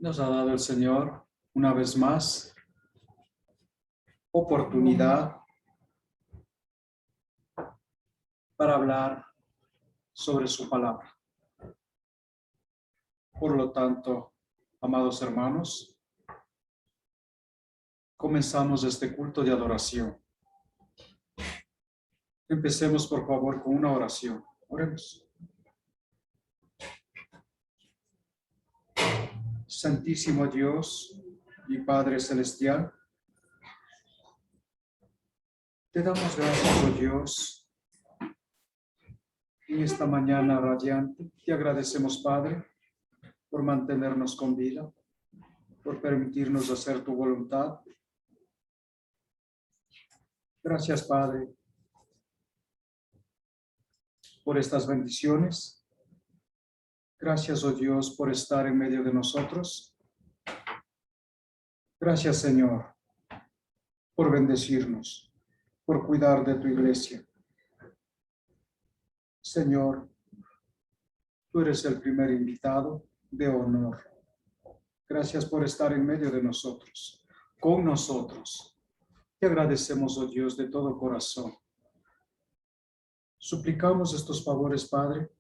Nos ha dado el Señor una vez más oportunidad para hablar sobre su palabra. Por lo tanto, amados hermanos, comenzamos este culto de adoración. Empecemos, por favor, con una oración. Oremos. Santísimo Dios y Padre Celestial, te damos gracias, oh Dios, en esta mañana radiante. Te agradecemos, Padre, por mantenernos con vida, por permitirnos hacer tu voluntad. Gracias, Padre, por estas bendiciones. Gracias, oh Dios, por estar en medio de nosotros. Gracias, Señor, por bendecirnos, por cuidar de tu iglesia. Señor, tú eres el primer invitado de honor. Gracias por estar en medio de nosotros, con nosotros. Te agradecemos, oh Dios, de todo corazón. Suplicamos estos favores, Padre,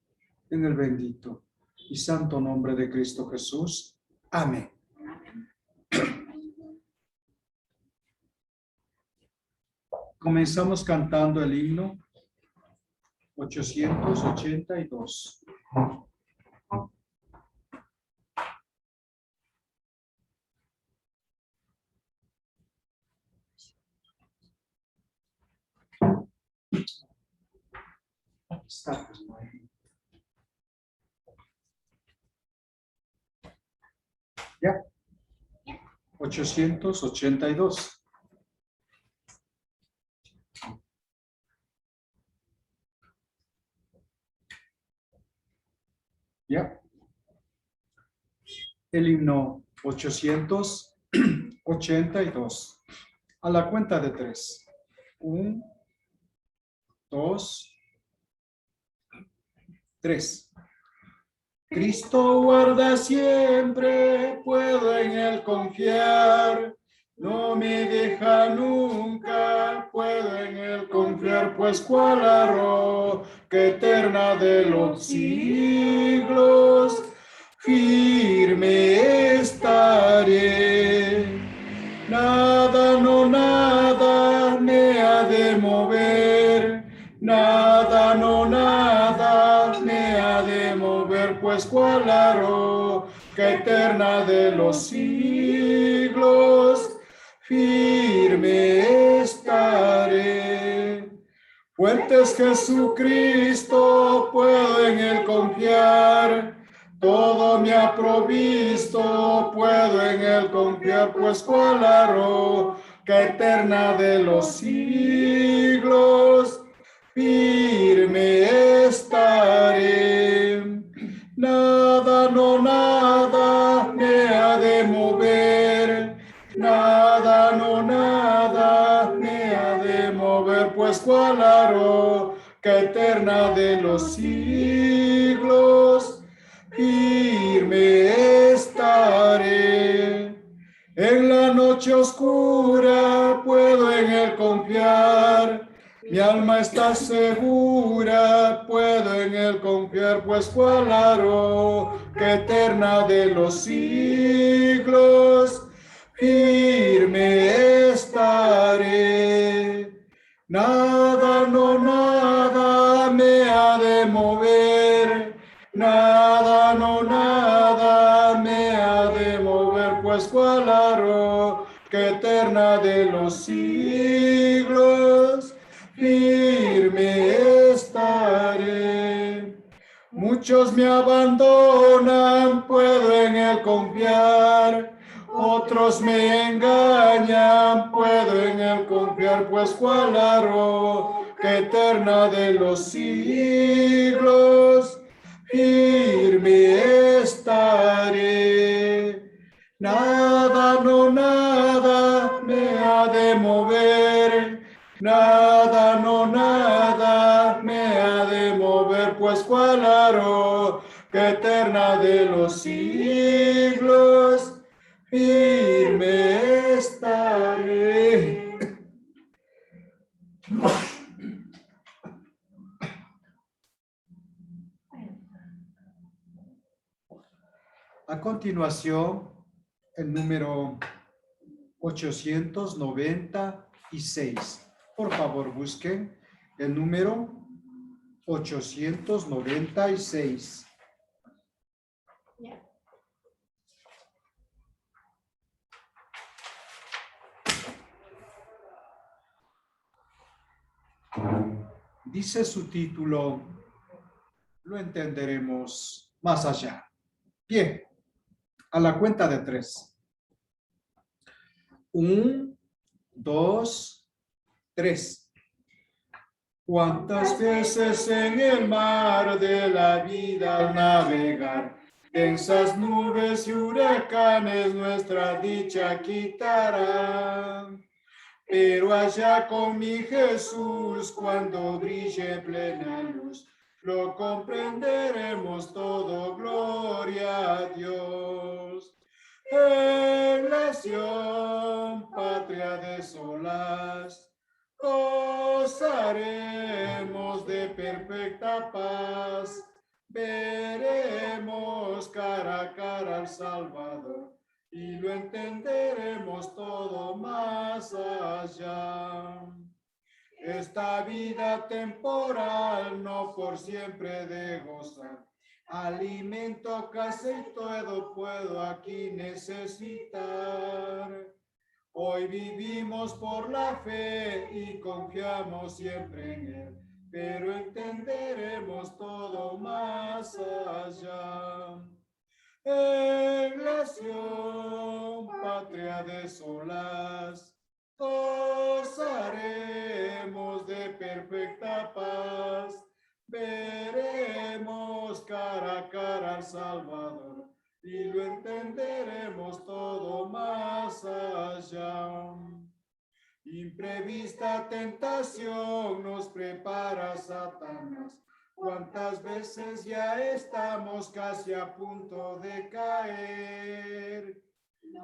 en el bendito y santo nombre de Cristo Jesús. Amén. Comenzamos cantando el himno 882. Está, pues, no hay. Ya. 882. Ya. El himno 882. A la cuenta de 3. 1, 2, 3. Cristo guarda siempre, puedo en él confiar. No me deja nunca, puedo en él confiar, pues cuál la roca eterna de los siglos, firme estaré. Nada, no nada me ha de mover, nada, no nada me ha de mover, pues cuál la roca eterna de los siglos, firme estaré. Fuentes Jesucristo, puedo en él confiar, todo me ha provisto, puedo en él confiar, pues cuál la roca eterna de los siglos, firme estaré. Nada, no nada me ha de mover, nada, no nada me ha de mover, pues cuál la roca eterna de los siglos, firme estaré. En la noche oscura puedo en él confiar, mi alma está segura, puedo en él confiar, pues cuál la roca eterna de los siglos, firme estaré. Nada, no nada me ha de mover, nada, no nada me ha de mover, pues cuál la roca eterna de los siglos, firme estaré. Muchos me abandonan, puedo en él confiar, otros me engañan, puedo en él confiar, pues cuál la roca eterna de los siglos, firme estaré. Nada, no nada me ha de mover, nada, no nada me ha de mover, pues cuál la roca eterna de los siglos, continuación, el número 896. Por favor, busquen el número 896. Dice su título, lo entenderemos más allá. Bien, a la cuenta de 3. 1, 2, 3. ¿Cuántas veces en el mar de la vida al navegar, densas nubes y huracanes nuestra dicha quitarán? Pero allá con mi Jesús, cuando brille plena luz, lo comprenderemos todo, gloria a Dios. En la Sión, patria de solaz, gozaremos de perfecta paz, veremos cara a cara al Salvador, y lo entenderemos todo más allá. Esta vida temporal no por siempre de gozar, alimento, casa y todo puedo aquí necesitar. Hoy vivimos por la fe y confiamos siempre en Él, pero entenderemos todo más allá. En la Sión, patria de solaz, gozaremos de perfecta paz, veremos cara a cara al Salvador y lo entenderemos todo más allá. Imprevista tentación nos prepara Satanás. ¿Cuántas veces ya estamos casi a punto de caer?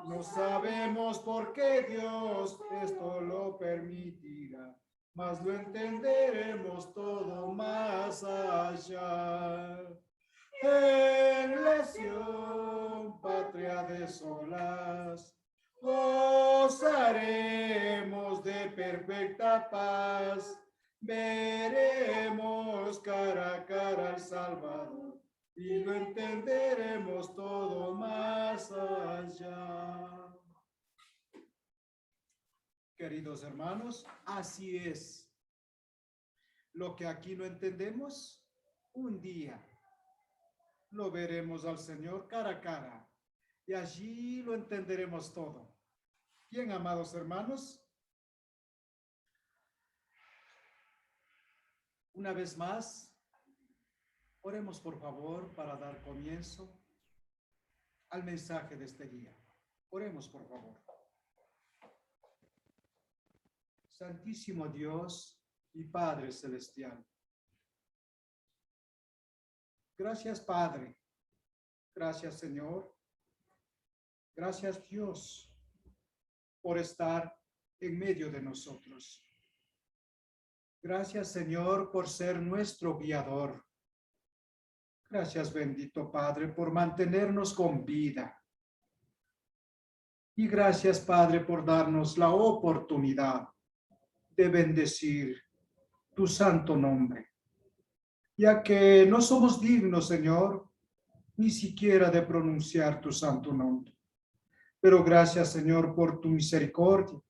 No sabemos por qué Dios esto lo permitirá, mas lo entenderemos todo más allá. En la Sión, patria de solaz, gozaremos de perfecta paz, veremos cara a cara al Salvador y lo entenderemos todo más allá. Queridos hermanos, así es. Lo que aquí no entendemos, un día lo veremos al Señor cara a cara y allí lo entenderemos todo. Bien, amados hermanos, una vez más, oremos por favor para dar comienzo al mensaje de este día. Oremos por favor. Santísimo Dios y Padre Celestial. Gracias, Padre. Gracias, Señor. Gracias, Dios, por estar en medio de nosotros. Gracias, Señor, por ser nuestro guiador. Gracias, bendito Padre, por mantenernos con vida. Y gracias, Padre, por darnos la oportunidad de bendecir tu santo nombre, ya que no somos dignos, Señor, ni siquiera de pronunciar tu santo nombre. Pero gracias, Señor, por tu misericordia.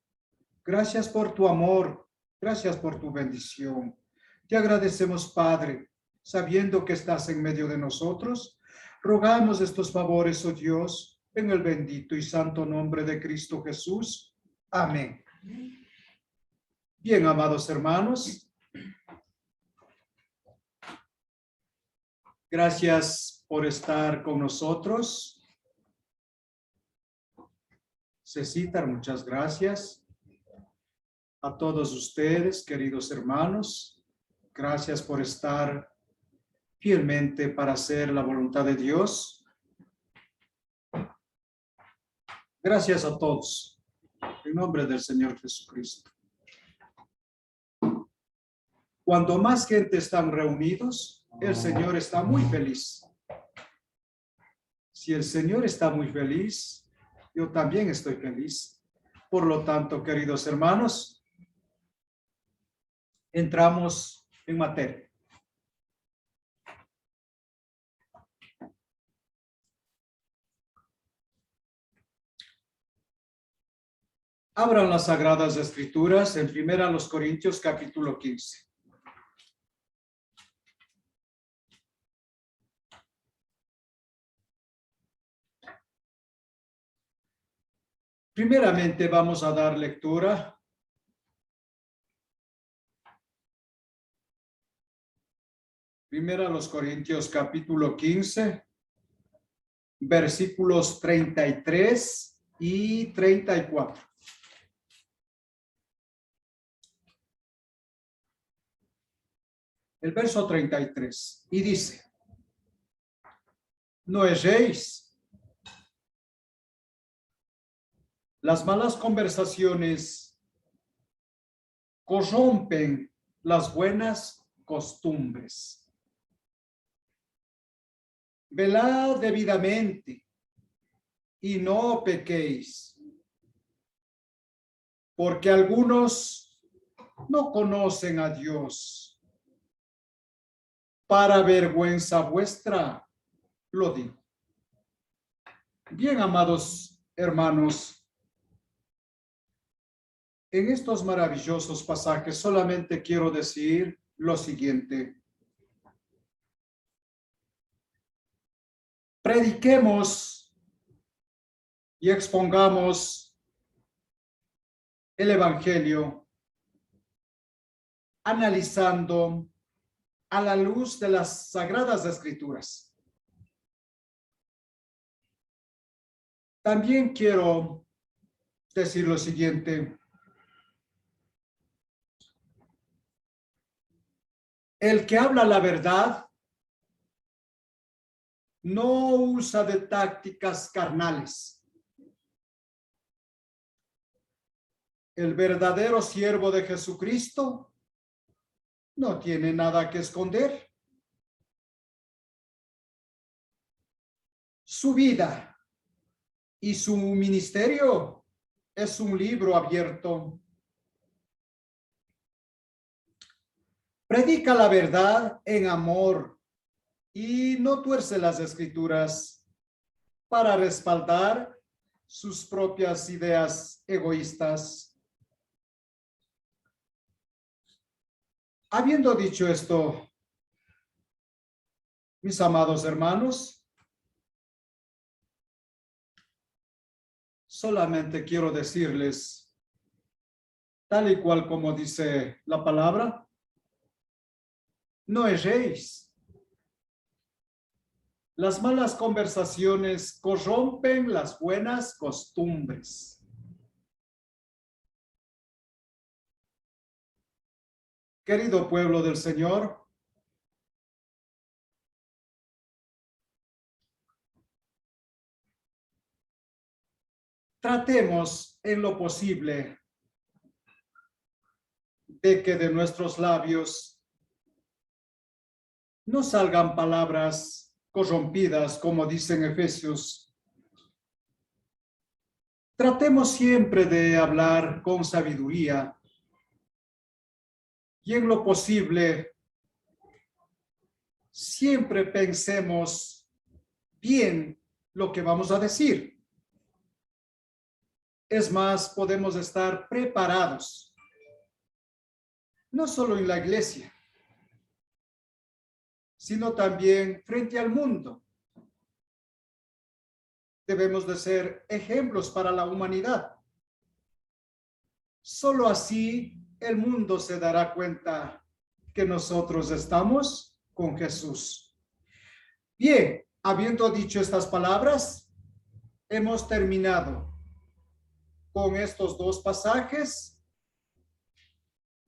Gracias por tu amor. Gracias por tu bendición. Te agradecemos, Padre, sabiendo que estás en medio de nosotros. Rogamos estos favores, oh Dios, en el bendito y santo nombre de Cristo Jesús. Amén. Bien, amados hermanos, gracias por estar con nosotros. Cecitar, muchas gracias. A todos ustedes, queridos hermanos, gracias por estar fielmente para hacer la voluntad de Dios. Gracias a todos, en nombre del Señor Jesucristo. Cuando más gente están reunidos, el Señor está muy feliz. Si el Señor está muy feliz, yo también estoy feliz. Por lo tanto, queridos hermanos, entramos en materia. Abran las Sagradas Escrituras en 1 Corintios capítulo 15. Primeramente vamos a dar lectura Primera a los Corintios capítulo 15, versículos 33 y 34. El verso 33, y dice: no erréis. Las malas conversaciones corrompen las buenas costumbres. Velad debidamente y no pequéis, porque algunos no conocen a Dios. Para vergüenza vuestra lo digo. Bien, amados hermanos, en estos maravillosos pasajes solamente quiero decir lo siguiente. Prediquemos y expongamos el Evangelio analizando a la luz de las Sagradas Escrituras. También quiero decir lo siguiente. El que habla la verdad no usa de tácticas carnales. El verdadero siervo de Jesucristo no tiene nada que esconder. Su vida y su ministerio es un libro abierto. Predica la verdad en amor y no tuerce las Escrituras para respaldar sus propias ideas egoístas. Habiendo dicho esto, mis amados hermanos, solamente quiero decirles, tal y cual como dice la palabra, no erréis. Las malas conversaciones corrompen las buenas costumbres. Querido pueblo del Señor, tratemos en lo posible de que de nuestros labios no salgan palabras corrompidas, como dicen Efesios. Tratemos siempre de hablar con sabiduría y en lo posible siempre pensemos bien lo que vamos a decir. Es más, podemos estar preparados, no solo en la iglesia, sino también frente al mundo. Debemos de ser ejemplos para la humanidad. Solo así el mundo se dará cuenta que nosotros estamos con Jesús. Bien, habiendo dicho estas palabras, hemos terminado con estos dos pasajes.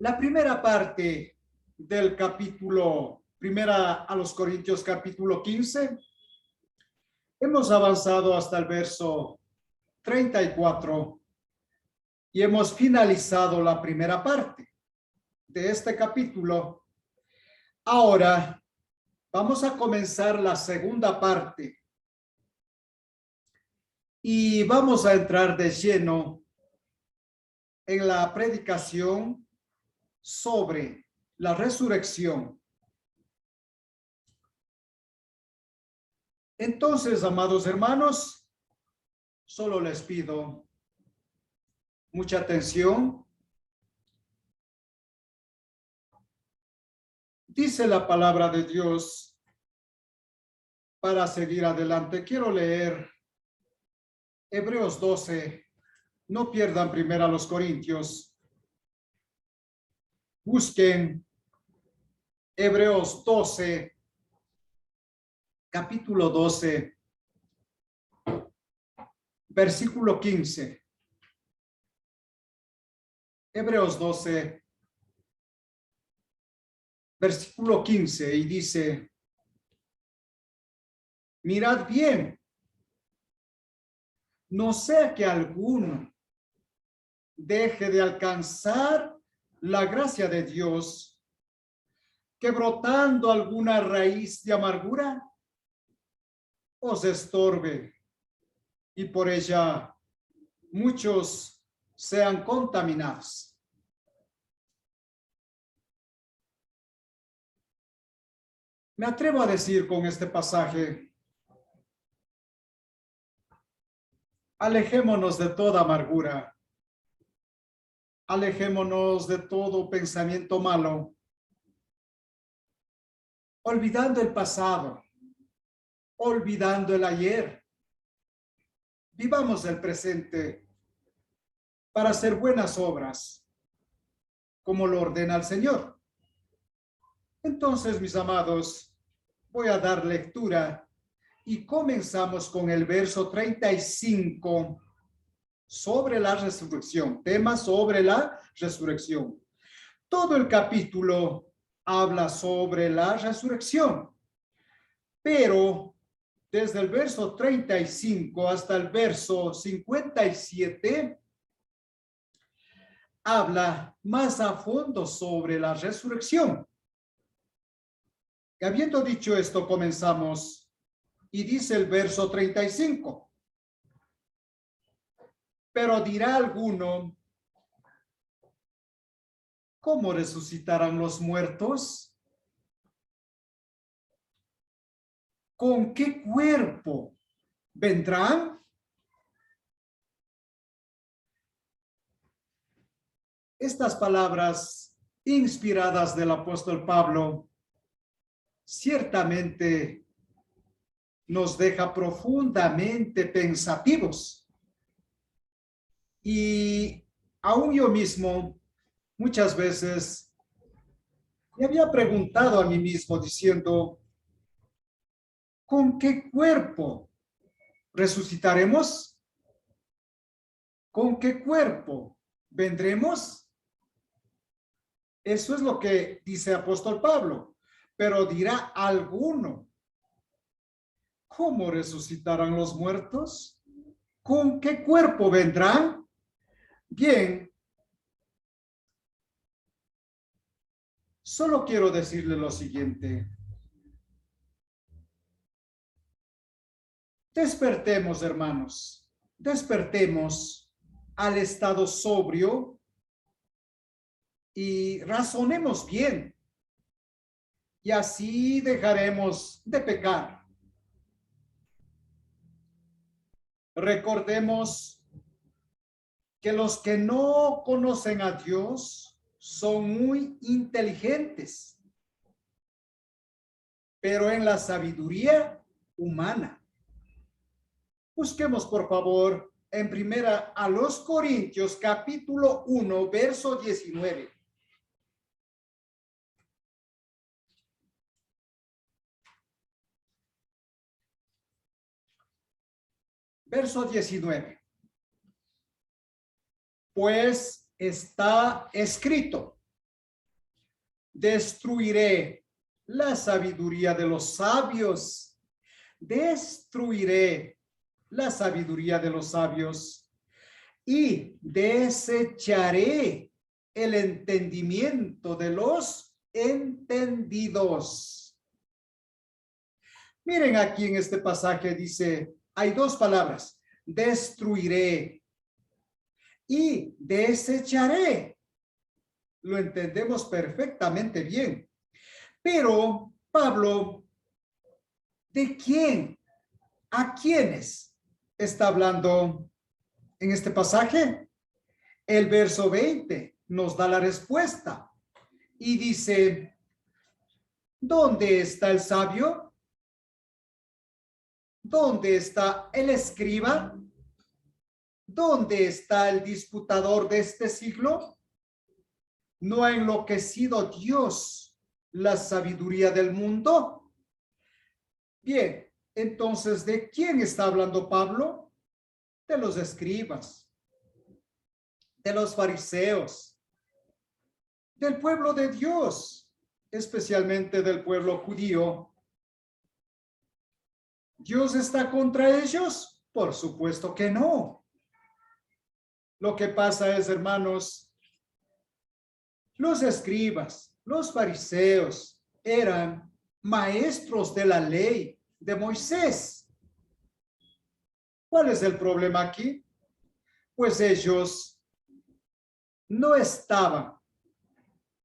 La primera parte del capítulo, primera a los Corintios capítulo 15, hemos avanzado hasta el verso 34 y hemos finalizado la primera parte de este capítulo. Ahora vamos a comenzar la segunda parte Y vamos a entrar de lleno en la predicación sobre la resurrección. Entonces, amados hermanos, solo les pido mucha atención. Dice la palabra de Dios para seguir adelante. Quiero leer Hebreos 12. No pierdan primero a los Corintios. Busquen Hebreos 12, capítulo 12, versículo 15. Hebreos 12, versículo 15, y dice: mirad bien, no sea que alguno deje de alcanzar la gracia de Dios, que brotando alguna raíz de amargura os estorbe, y por ella muchos sean contaminados. Me atrevo a decir con este pasaje: alejémonos de toda amargura, alejémonos de todo pensamiento malo, olvidando el pasado, olvidando el ayer. Vivamos el presente para hacer buenas obras, como lo ordena el Señor. Entonces, mis amados, voy a dar lectura y comenzamos con el verso 35 sobre la resurrección, tema sobre la resurrección. Todo el capítulo habla sobre la resurrección, pero desde el verso 35 hasta el verso 57 habla más a fondo sobre la resurrección. Y habiendo dicho esto, comenzamos, y dice el verso 35. Pero dirá alguno: ¿cómo resucitarán los muertos? ¿Con qué cuerpo vendrán? Estas palabras inspiradas del apóstol Pablo ciertamente nos deja profundamente pensativos. Y aún yo mismo muchas veces me había preguntado a mí mismo diciendo: ¿con qué cuerpo resucitaremos? ¿Con qué cuerpo vendremos? Eso es lo que dice el apóstol Pablo. Pero dirá alguno: ¿cómo resucitarán los muertos? ¿Con qué cuerpo vendrán? Bien, solo quiero decirle lo siguiente: despertemos, hermanos, despertemos al estado sobrio y razonemos bien, y así dejaremos de pecar. Recordemos que los que no conocen a Dios son muy inteligentes, pero en la sabiduría humana. Busquemos, por favor, en primera a los Corintios, capítulo 1, verso 19. Verso 19. Pues está escrito: destruiré la sabiduría de los sabios, destruiré la sabiduría de los sabios y desecharé el entendimiento de los entendidos. Miren, aquí en este pasaje dice, hay dos palabras: destruiré y desecharé. Lo entendemos perfectamente bien. Pero Pablo, ¿de quién? ¿A quiénes está hablando en este pasaje? El verso 20 nos da la respuesta y dice, ¿dónde está el sabio? ¿Dónde está el escriba? ¿Dónde está el disputador de este siglo? ¿No ha enloquecido Dios la sabiduría del mundo? Bien, entonces, ¿de quién está hablando Pablo? De los escribas, de los fariseos, del pueblo de Dios, especialmente del pueblo judío. ¿Dios está contra ellos? Por supuesto que no. Lo que pasa es, hermanos, los escribas, los fariseos eran maestros de la ley de Moisés. ¿Cuál es el problema aquí? Pues ellos no estaban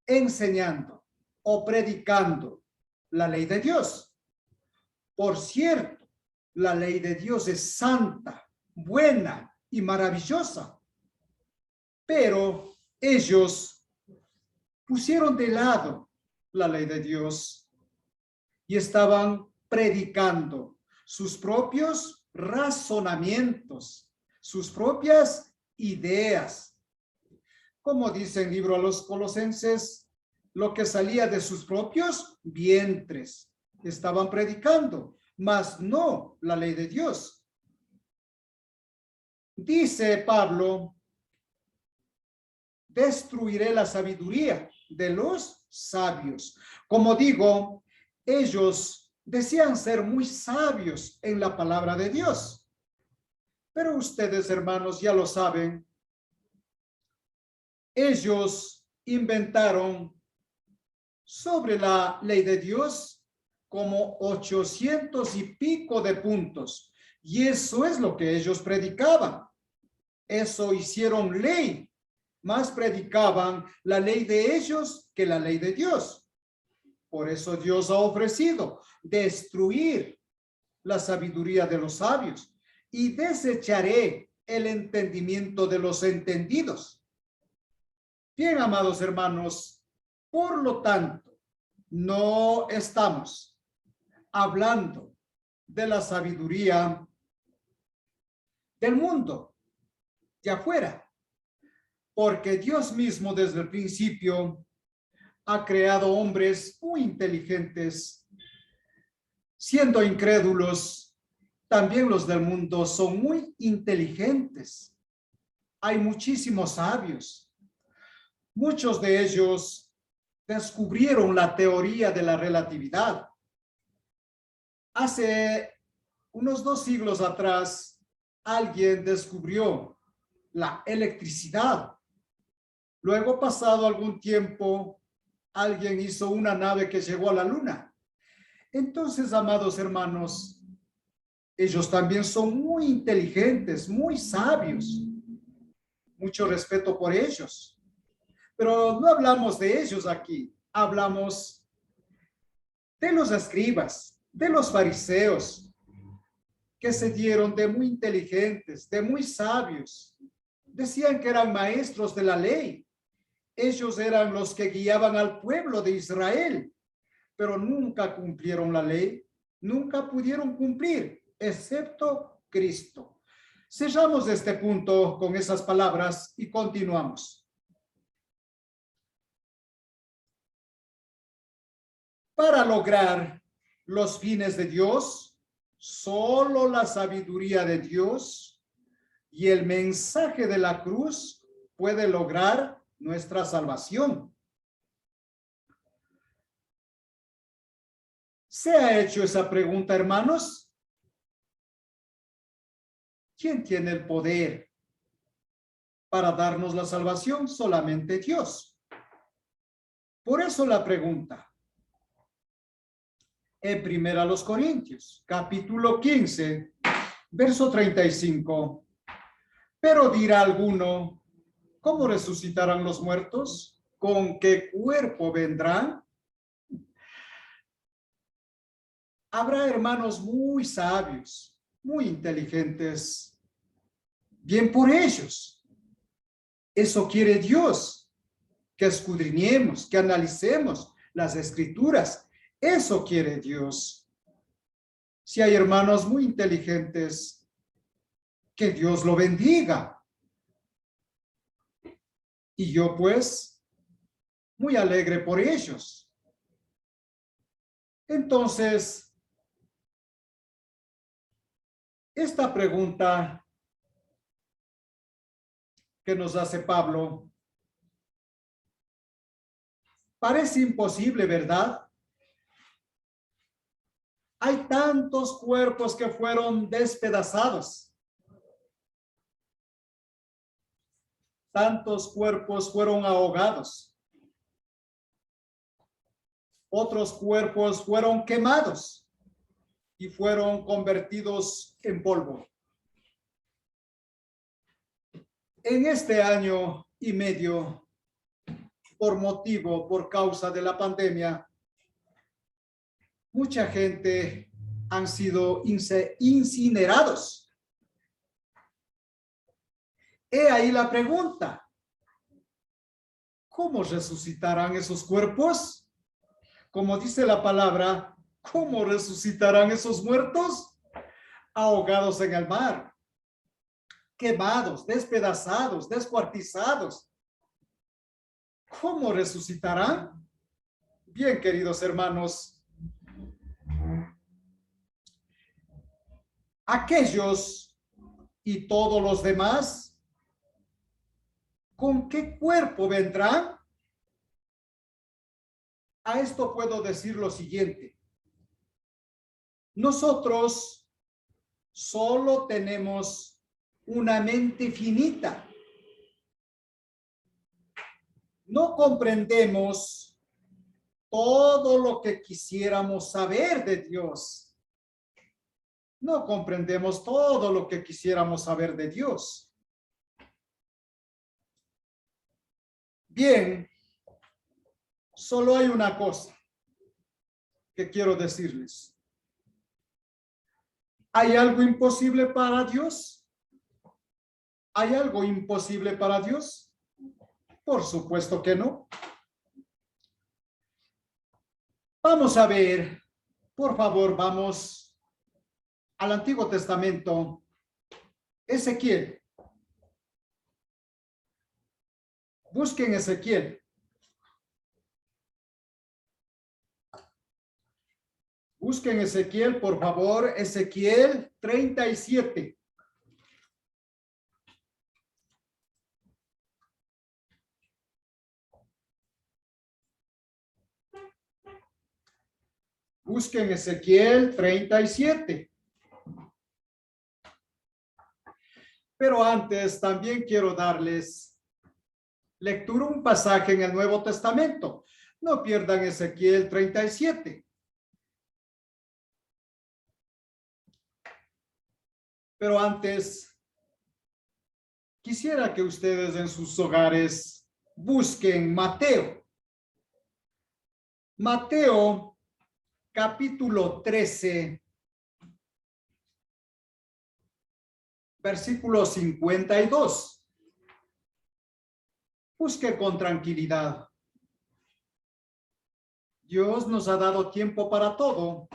enseñando o predicando la ley de Dios. Por cierto, la ley de Dios es santa, buena y maravillosa. Pero ellos pusieron de lado la ley de Dios y estaban predicando sus propios razonamientos, sus propias ideas. Como dice el libro a los Colosenses, lo que salía de sus propios vientres. Estaban predicando, mas no la ley de Dios. Dice Pablo, destruiré la sabiduría de los sabios. Como digo, ellos decían ser muy sabios en la palabra de Dios. Pero ustedes, hermanos, ya lo saben. Ellos inventaron sobre la ley de Dios como 800 y pico de puntos. Y eso es lo que ellos predicaban. Eso hicieron ley. Más predicaban la ley de ellos que la ley de Dios. Por eso Dios ha ofrecido destruir la sabiduría de los sabios y desecharé el entendimiento de los entendidos. Bien, amados hermanos, por lo tanto, no estamos hablando de la sabiduría del mundo, de afuera, porque Dios mismo desde el principio ha creado hombres muy inteligentes. Siendo incrédulos, también los del mundo son muy inteligentes. Hay muchísimos sabios. Muchos de ellos descubrieron la teoría de la relatividad. Hace unos 2 siglos atrás, alguien descubrió la electricidad. Luego, pasado algún tiempo, alguien hizo una nave que llegó a la luna. Entonces, amados hermanos, ellos también son muy inteligentes, muy sabios. Mucho respeto por ellos. Pero no hablamos de ellos aquí. Hablamos de los escribas, de los fariseos, que se dieron de muy inteligentes, de muy sabios. Decían que eran maestros de la ley. Ellos eran los que guiaban al pueblo de Israel, pero nunca cumplieron la ley, nunca pudieron cumplir, excepto Cristo. Cerramos este punto con esas palabras y continuamos. Para lograr los fines de Dios, solo la sabiduría de Dios y el mensaje de la cruz puede lograr nuestra salvación. ¿Se ha hecho esa pregunta, hermanos? ¿Quién tiene el poder para darnos la salvación? Solamente Dios. Por eso la pregunta. En 1 Corintios, capítulo 15, Verso 35. Pero dirá alguno, ¿cómo resucitarán los muertos? ¿Con qué cuerpo vendrán? Habrá hermanos muy sabios, muy inteligentes. Bien por ellos. Eso quiere Dios, que escudriñemos, que analicemos las escrituras. Eso quiere Dios. Si hay hermanos muy inteligentes, que Dios lo bendiga. Y yo pues, muy alegre por ellos. Entonces, esta pregunta que nos hace Pablo parece imposible, ¿verdad? Hay tantos cuerpos que fueron despedazados. Tantos cuerpos fueron ahogados. Otros cuerpos fueron quemados y fueron convertidos en polvo. En este año y medio, por causa de la pandemia, mucha gente han sido incinerados. He ahí la pregunta. ¿Cómo resucitarán esos cuerpos? Como dice la palabra, ¿cómo resucitarán esos muertos? Ahogados en el mar, quemados, despedazados, descuartizados. ¿Cómo resucitarán? Bien, queridos hermanos, aquellos y todos los demás, ¿con qué cuerpo vendrán? A esto puedo decir lo siguiente. Nosotros solo tenemos una mente finita. No comprendemos todo lo que quisiéramos saber de Dios. No comprendemos todo lo que quisiéramos saber de Dios. Bien, solo hay una cosa que quiero decirles. ¿Hay algo imposible para Dios? ¿Hay algo imposible para Dios? Por supuesto que no. Vamos a ver, por favor, vamos al Antiguo Testamento. Ezequiel. Busquen Ezequiel. Busquen Ezequiel, por favor. Ezequiel 37. Busquen Ezequiel 37. Pero antes también quiero darles lectura un pasaje en el Nuevo Testamento. No pierdan Ezequiel 37. Pero antes, quisiera que ustedes en sus hogares busquen Mateo. Mateo, capítulo 13, versículo 52. Busque con tranquilidad. Dios nos ha dado tiempo para todo.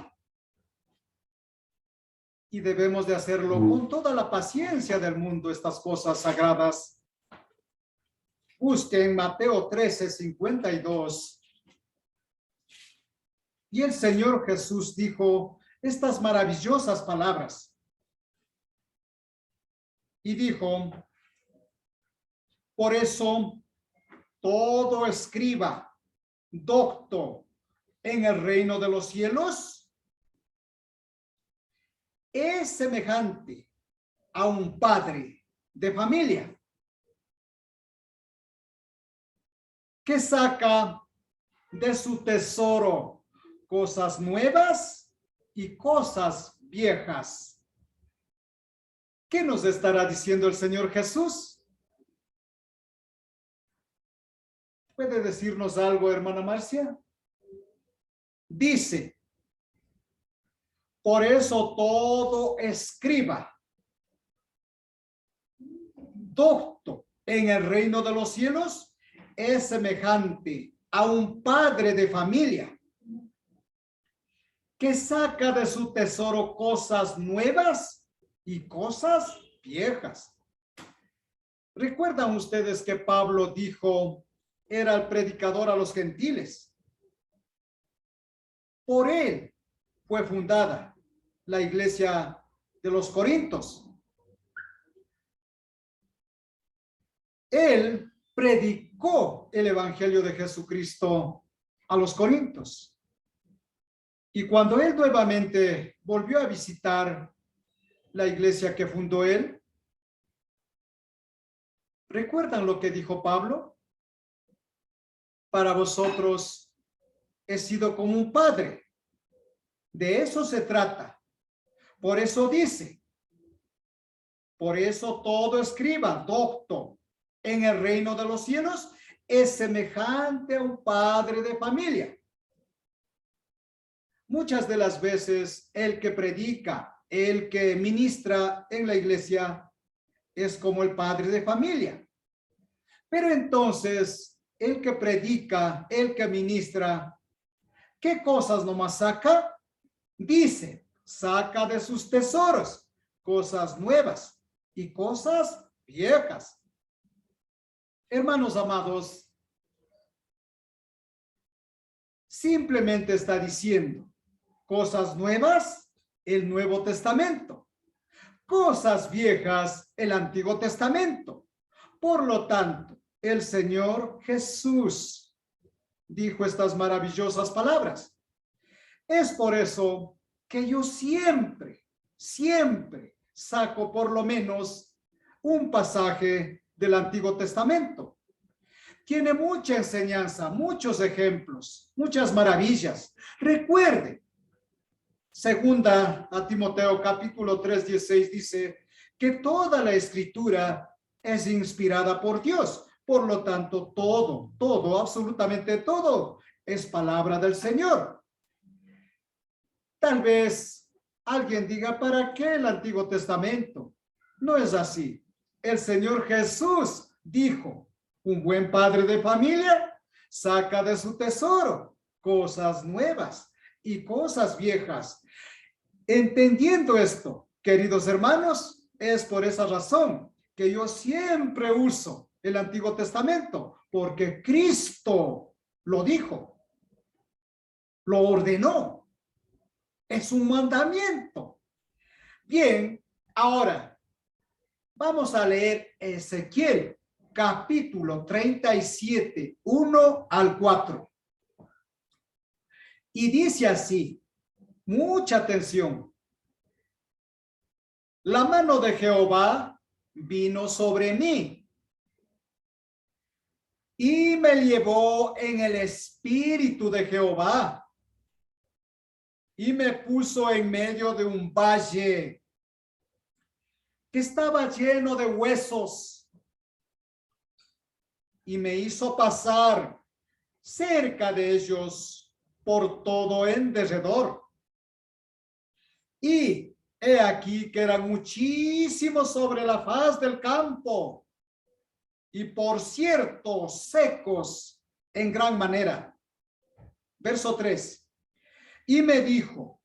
Y debemos de hacerlo con toda la paciencia del mundo, estas cosas sagradas. Busquen Mateo 13, 52. Y el Señor Jesús dijo estas maravillosas palabras. Y dijo, por eso todo escriba, docto en el reino de los cielos, es semejante a un padre de familia que saca de su tesoro cosas nuevas y cosas viejas. ¿Qué nos estará diciendo el Señor Jesús? ¿Puede decirnos algo, hermana Marcia? Dice, por eso todo escriba, docto en el reino de los cielos, es semejante a un padre de familia que saca de su tesoro cosas nuevas y cosas viejas. ¿Recuerdan ustedes que Pablo dijo, era el predicador a los gentiles? Por él fue fundada la iglesia de los Corintios. Él predicó el evangelio de Jesucristo a los Corintios. Y cuando él nuevamente volvió a visitar la iglesia que fundó él, ¿recuerdan lo que dijo Pablo? Para vosotros he sido como un padre. De eso se trata. Por eso dice, por eso todo escriba, docto, en el reino de los cielos, es semejante a un padre de familia. Muchas de las veces el que predica, el que ministra en la iglesia es como el padre de familia. Pero entonces el que predica, el que ministra, ¿qué cosas nomás saca? Dice, saca de sus tesoros cosas nuevas y cosas viejas. Hermanos amados, simplemente está diciendo cosas nuevas, el Nuevo Testamento, cosas viejas, el Antiguo Testamento. Por lo tanto, el Señor Jesús dijo estas maravillosas palabras. Es por eso que yo siempre saco por lo menos un pasaje del Antiguo Testamento. Tiene mucha enseñanza, muchos ejemplos, muchas maravillas. Recuerde, segunda a Timoteo capítulo 3:16 dice que toda la escritura es inspirada por Dios. Por lo tanto, todo, absolutamente todo es palabra del Señor. Tal vez alguien diga, ¿para qué el Antiguo Testamento? No es así. El Señor Jesús dijo, un buen padre de familia saca de su tesoro cosas nuevas y cosas viejas. Entendiendo esto, queridos hermanos, es por esa razón que yo siempre uso el Antiguo Testamento, porque Cristo lo dijo, lo ordenó. Es un mandamiento. Bien, ahora vamos a leer Ezequiel, capítulo 37, 1 al 4. Y dice así, mucha atención. La mano de Jehová vino sobre mí y me llevó en el espíritu de Jehová y me puso en medio de un valle que estaba lleno de huesos y me hizo pasar cerca de ellos por todo en derredor. Y he aquí que eran muchísimos sobre la faz del campo y por cierto secos en gran manera. Verso 3. Y me dijo,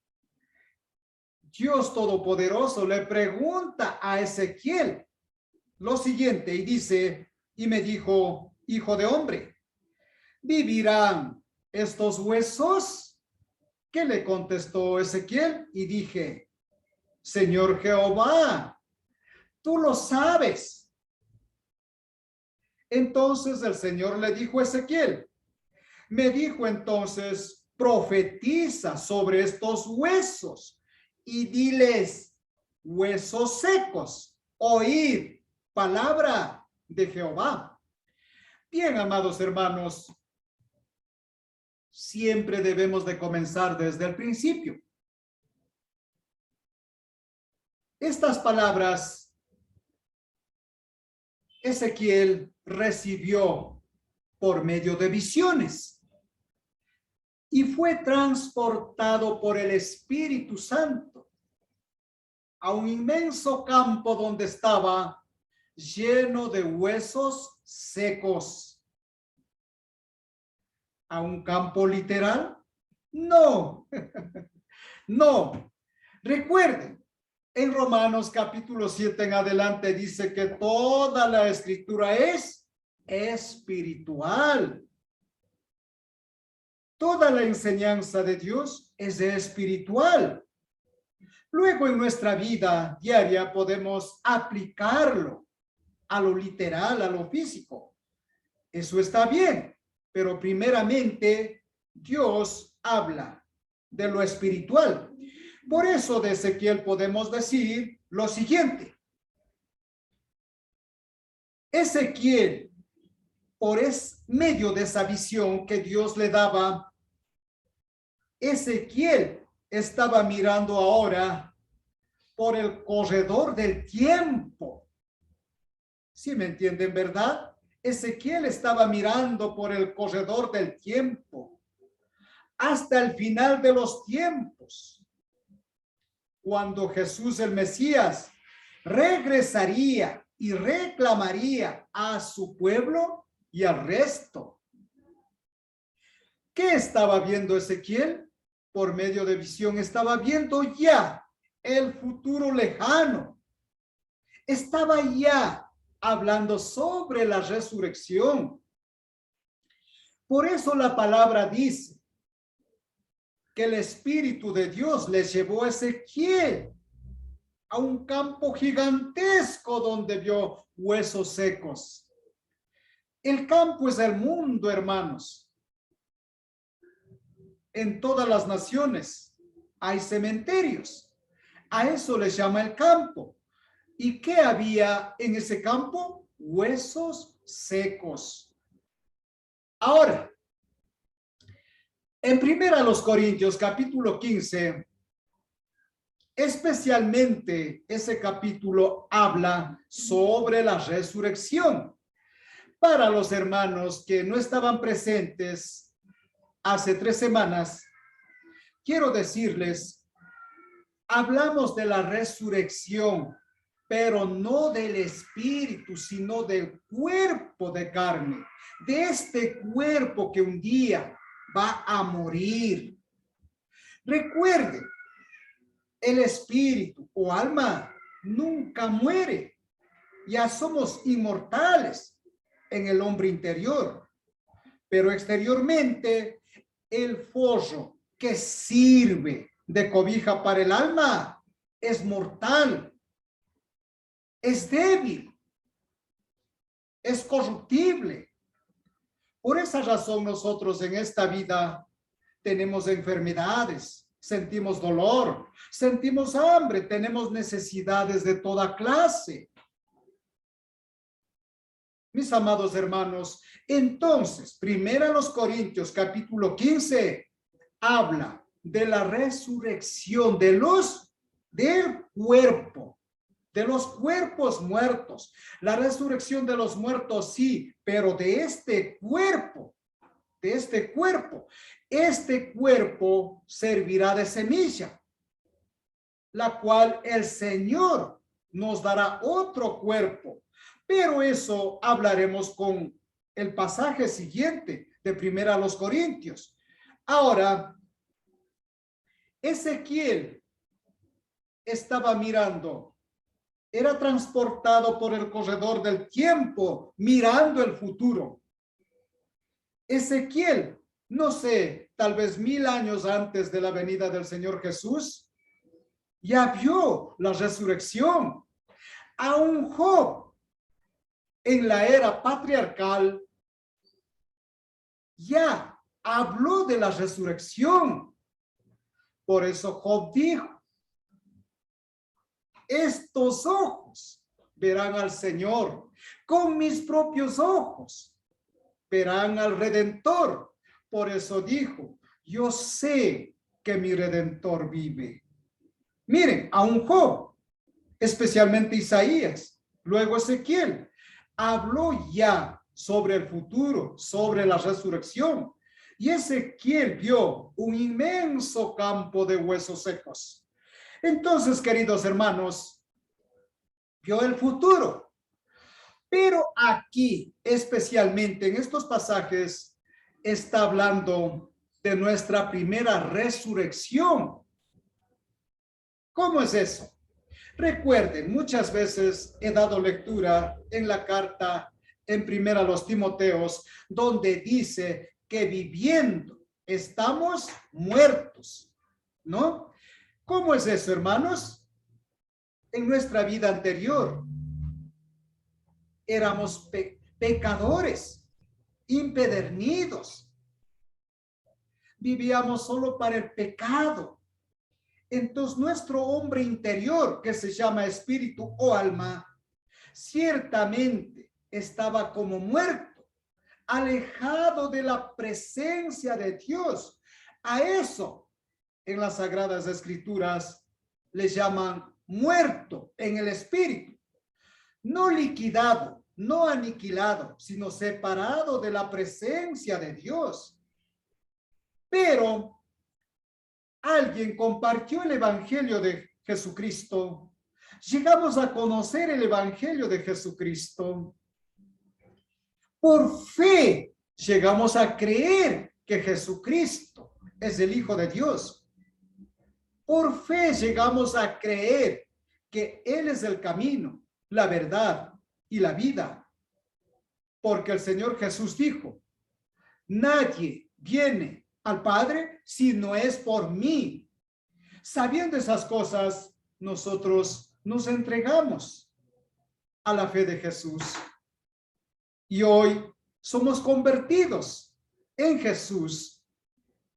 Dios Todopoderoso le pregunta a Ezequiel lo siguiente y dice, y me dijo, hijo de hombre, ¿vivirán estos huesos? ¿Qué le contestó Ezequiel? Y dije, Señor Jehová, tú lo sabes. Entonces el Señor le dijo a Ezequiel, me dijo entonces, profetiza sobre estos huesos y diles, huesos secos, oíd palabra de Jehová. Bien, amados hermanos, siempre debemos de comenzar desde el principio. Estas palabras Ezequiel recibió por medio de visiones y fue transportado por el Espíritu Santo a un inmenso campo donde estaba lleno de huesos secos. ¿A un campo literal? No, no. Recuerden, en Romanos capítulo 7 en adelante dice que toda la escritura es espiritual. Toda la enseñanza de Dios es espiritual. Luego en nuestra vida diaria podemos aplicarlo a lo literal, a lo físico. Eso está bien, pero primeramente Dios habla de lo espiritual. Por eso de Ezequiel podemos decir lo siguiente. Ezequiel, por medio de esa visión que Dios le daba, Ezequiel estaba mirando ahora por el corredor del tiempo. ¿Sí me entienden, verdad? Ezequiel estaba mirando por el corredor del tiempo hasta el final de los tiempos, cuando Jesús el Mesías regresaría y reclamaría a su pueblo y al resto. ¿Qué estaba viendo Ezequiel? Por medio de visión estaba viendo ya el futuro lejano. Estaba ya hablando sobre la resurrección. Por eso la palabra dice que el Espíritu de Dios le llevó a Ezequiel a un campo gigantesco donde vio huesos secos. El campo es el mundo, hermanos. En todas las naciones hay cementerios. A eso le llama el campo. ¿Y qué había en ese campo? Huesos secos. Ahora, en 1 Corintios capítulo 15, especialmente ese capítulo habla sobre la resurrección. Para los hermanos que no estaban presentes hace 3 semanas, quiero decirles, hablamos de la resurrección, pero no del espíritu, sino del cuerpo de carne, de este cuerpo que un día va a morir. Recuerden, el espíritu o alma nunca muere. Ya somos inmortales en el hombre interior, pero exteriormente el forro que sirve de cobija para el alma es mortal, es débil, es corruptible. Por esa razón nosotros en esta vida tenemos enfermedades, sentimos dolor, sentimos hambre, tenemos necesidades de toda clase. Mis amados hermanos, entonces, 1 Corintios capítulo 15 habla de la resurrección del cuerpo, de los cuerpos muertos. La resurrección de los muertos sí, pero de este cuerpo, este cuerpo servirá de semilla, la cual el Señor nos dará otro cuerpo. Pero eso hablaremos con el pasaje siguiente de 1 Corintios. Ahora, Ezequiel estaba mirando, era transportado por el corredor del tiempo, mirando el futuro. Ezequiel, no sé, tal vez 1000 años antes de la venida del Señor Jesús, ya vio la resurrección. Aún Job, en la era patriarcal, ya habló de la resurrección. Por eso Job dijo, estos ojos verán al Señor, con mis propios ojos verán al Redentor. Por eso dijo, yo sé que mi Redentor vive. Miren, aún Job, especialmente Isaías, luego Ezequiel, habló ya sobre el futuro, sobre la resurrección. Y Ezequiel vio un inmenso campo de huesos secos. Entonces, queridos hermanos, vio el futuro. Pero aquí, especialmente en estos pasajes, está hablando de nuestra primera resurrección. ¿Cómo es eso? Recuerden, muchas veces he dado lectura en la carta en primera a los Timoteos, donde dice que viviendo estamos muertos, ¿no? ¿Cómo es eso, hermanos? En nuestra vida anterior éramos pecadores, impedernidos. Vivíamos solo para el pecado. Entonces nuestro hombre interior, que se llama espíritu o alma, ciertamente estaba como muerto, alejado de la presencia de Dios. A eso en las Sagradas Escrituras le llaman muerto en el espíritu, no liquidado, no aniquilado, sino separado de la presencia de Dios. Pero alguien compartió el evangelio de Jesucristo. Llegamos a conocer el evangelio de Jesucristo. Por fe llegamos a creer que Jesucristo es el Hijo de Dios. Por fe llegamos a creer que Él es el camino, la verdad y la vida. Porque el Señor Jesús dijo, nadie viene al Padre si no es por mí. Sabiendo esas cosas, nosotros nos entregamos a la fe de Jesús. Y hoy somos convertidos en Jesús.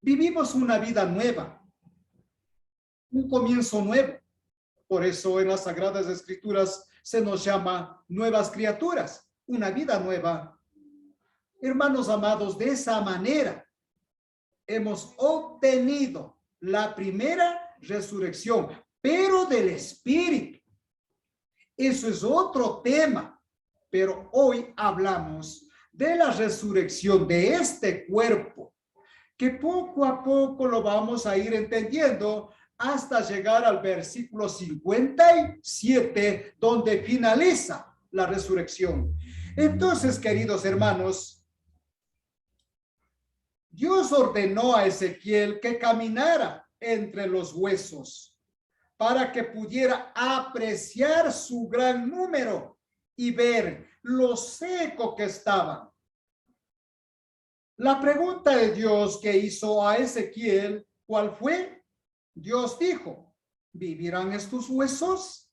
Vivimos una vida nueva, un comienzo nuevo. Por eso en las Sagradas Escrituras se nos llama nuevas criaturas, una vida nueva. Hermanos amados, de esa manera hemos obtenido la primera resurrección, pero del Espíritu. Eso es otro tema, pero hoy hablamos de la resurrección de este cuerpo, que poco a poco lo vamos a ir entendiendo hasta llegar al versículo 57, donde finaliza la resurrección. Entonces, queridos hermanos, Dios ordenó a Ezequiel que caminara entre los huesos para que pudiera apreciar su gran número y ver lo seco que estaban. La pregunta de Dios que hizo a Ezequiel, ¿cuál fue? Dios dijo, ¿vivirán estos huesos?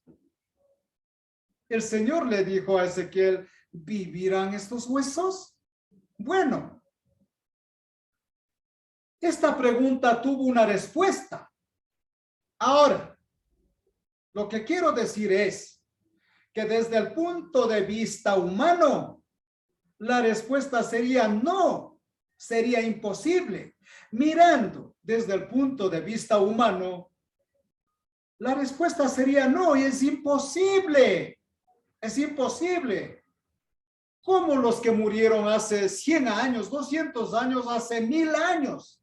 El Señor le dijo a Ezequiel, ¿vivirán estos huesos? Bueno, esta pregunta tuvo una respuesta. Ahora, lo que quiero decir es que desde el punto de vista humano, la respuesta sería no, sería imposible. Mirando desde el punto de vista humano, la respuesta sería no, y es imposible. Es imposible. Como los que murieron hace 100 años, 200 años, hace 1000 años.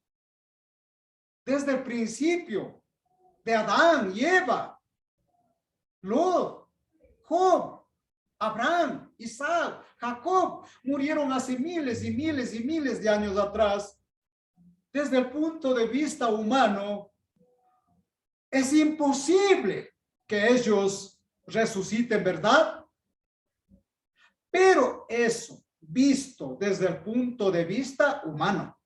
Desde el principio de Adán y Eva, Lot, Job, Abraham, Isaac, Jacob, murieron hace miles y miles y miles de años atrás. Desde el punto de vista humano, es imposible que ellos resuciten, ¿verdad? Pero eso, visto desde el punto de vista humano.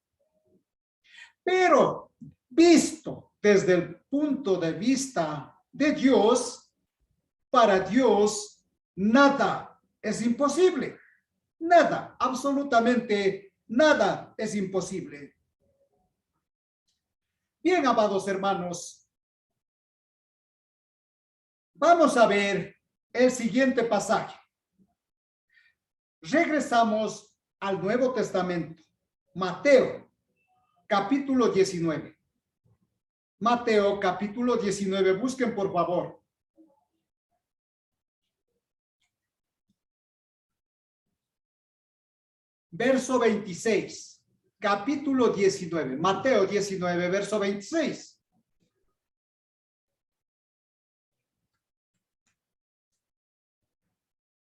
Pero visto desde el punto de vista de Dios, para Dios nada es imposible. Nada, absolutamente nada es imposible. Bien, amados hermanos, vamos a ver el siguiente pasaje. Regresamos al Nuevo Testamento, Mateo, capítulo 19. Mateo, capítulo 19, busquen por favor. verso 26, capítulo 19, Mateo 19, verso 26.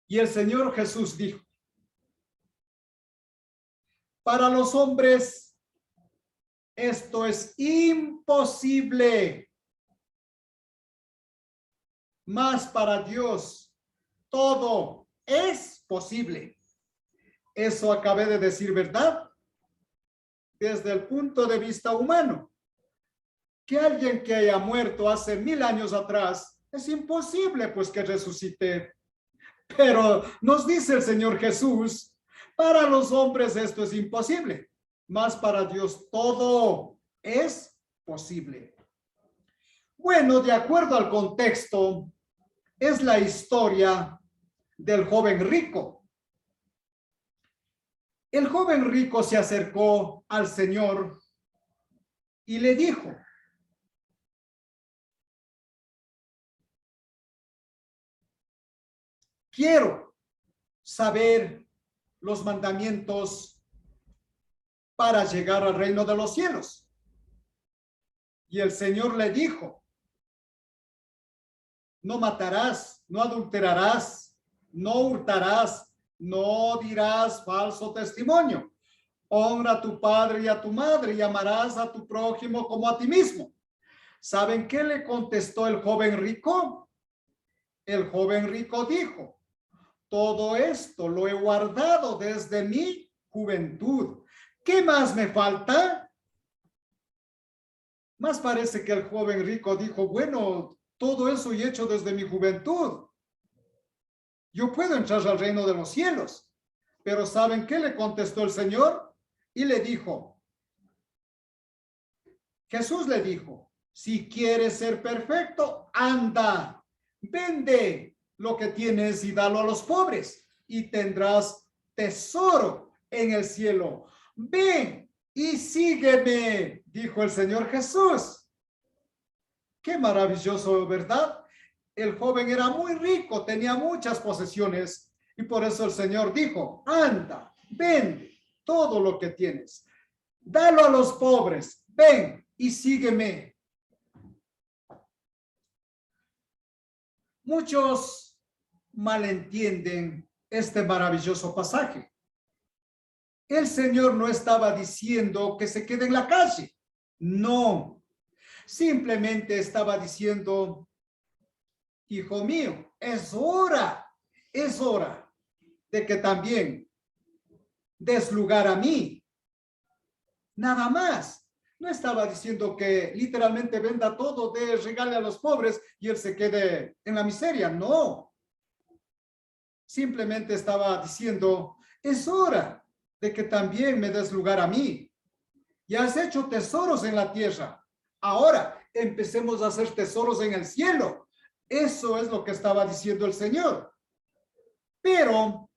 Y el Señor Jesús dijo, para los hombres esto es imposible, mas para Dios todo es posible. Eso acabé de decir, ¿verdad? Desde el punto de vista humano, que alguien que haya muerto hace 1000 años atrás, es imposible pues que resucite. Pero nos dice el Señor Jesús, para los hombres esto es imposible, mas para Dios todo es posible. Bueno, de acuerdo al contexto, es la historia del joven rico. El joven rico se acercó al Señor y le dijo, quiero saber los mandamientos para llegar al reino de los cielos. Y el Señor le dijo, no matarás, no adulterarás, no hurtarás, no dirás falso testimonio. Honra a tu padre y a tu madre y amarás a tu prójimo como a ti mismo. ¿Saben qué le contestó el joven rico? El joven rico dijo, todo esto lo he guardado desde mi juventud. ¿Qué más me falta? Más parece que el joven rico dijo, bueno, todo eso he hecho desde mi juventud. Yo puedo entrar al reino de los cielos. Pero ¿saben qué le contestó el Señor? Y le dijo, Jesús le dijo, si quieres ser perfecto, anda, vende lo que tienes y dalo a los pobres y tendrás tesoro en el cielo. Ven y sígueme, dijo el Señor Jesús. Qué maravilloso, ¿verdad? El joven era muy rico, tenía muchas posesiones y por eso el Señor dijo, anda, vende todo lo que tienes, dalo a los pobres, ven y sígueme. Muchos malentienden este maravilloso pasaje. El Señor no estaba diciendo que se quede en la calle. No, simplemente estaba diciendo, hijo mío, es hora de que también des lugar a mí. Nada más. No estaba diciendo que literalmente venda todo, de regale a los pobres y él se quede en la miseria. No. Simplemente estaba diciendo, es hora de que también me des lugar a mí. Ya has hecho tesoros en la tierra. Ahora empecemos a hacer tesoros en el cielo. Eso es lo que estaba diciendo el Señor. Pero,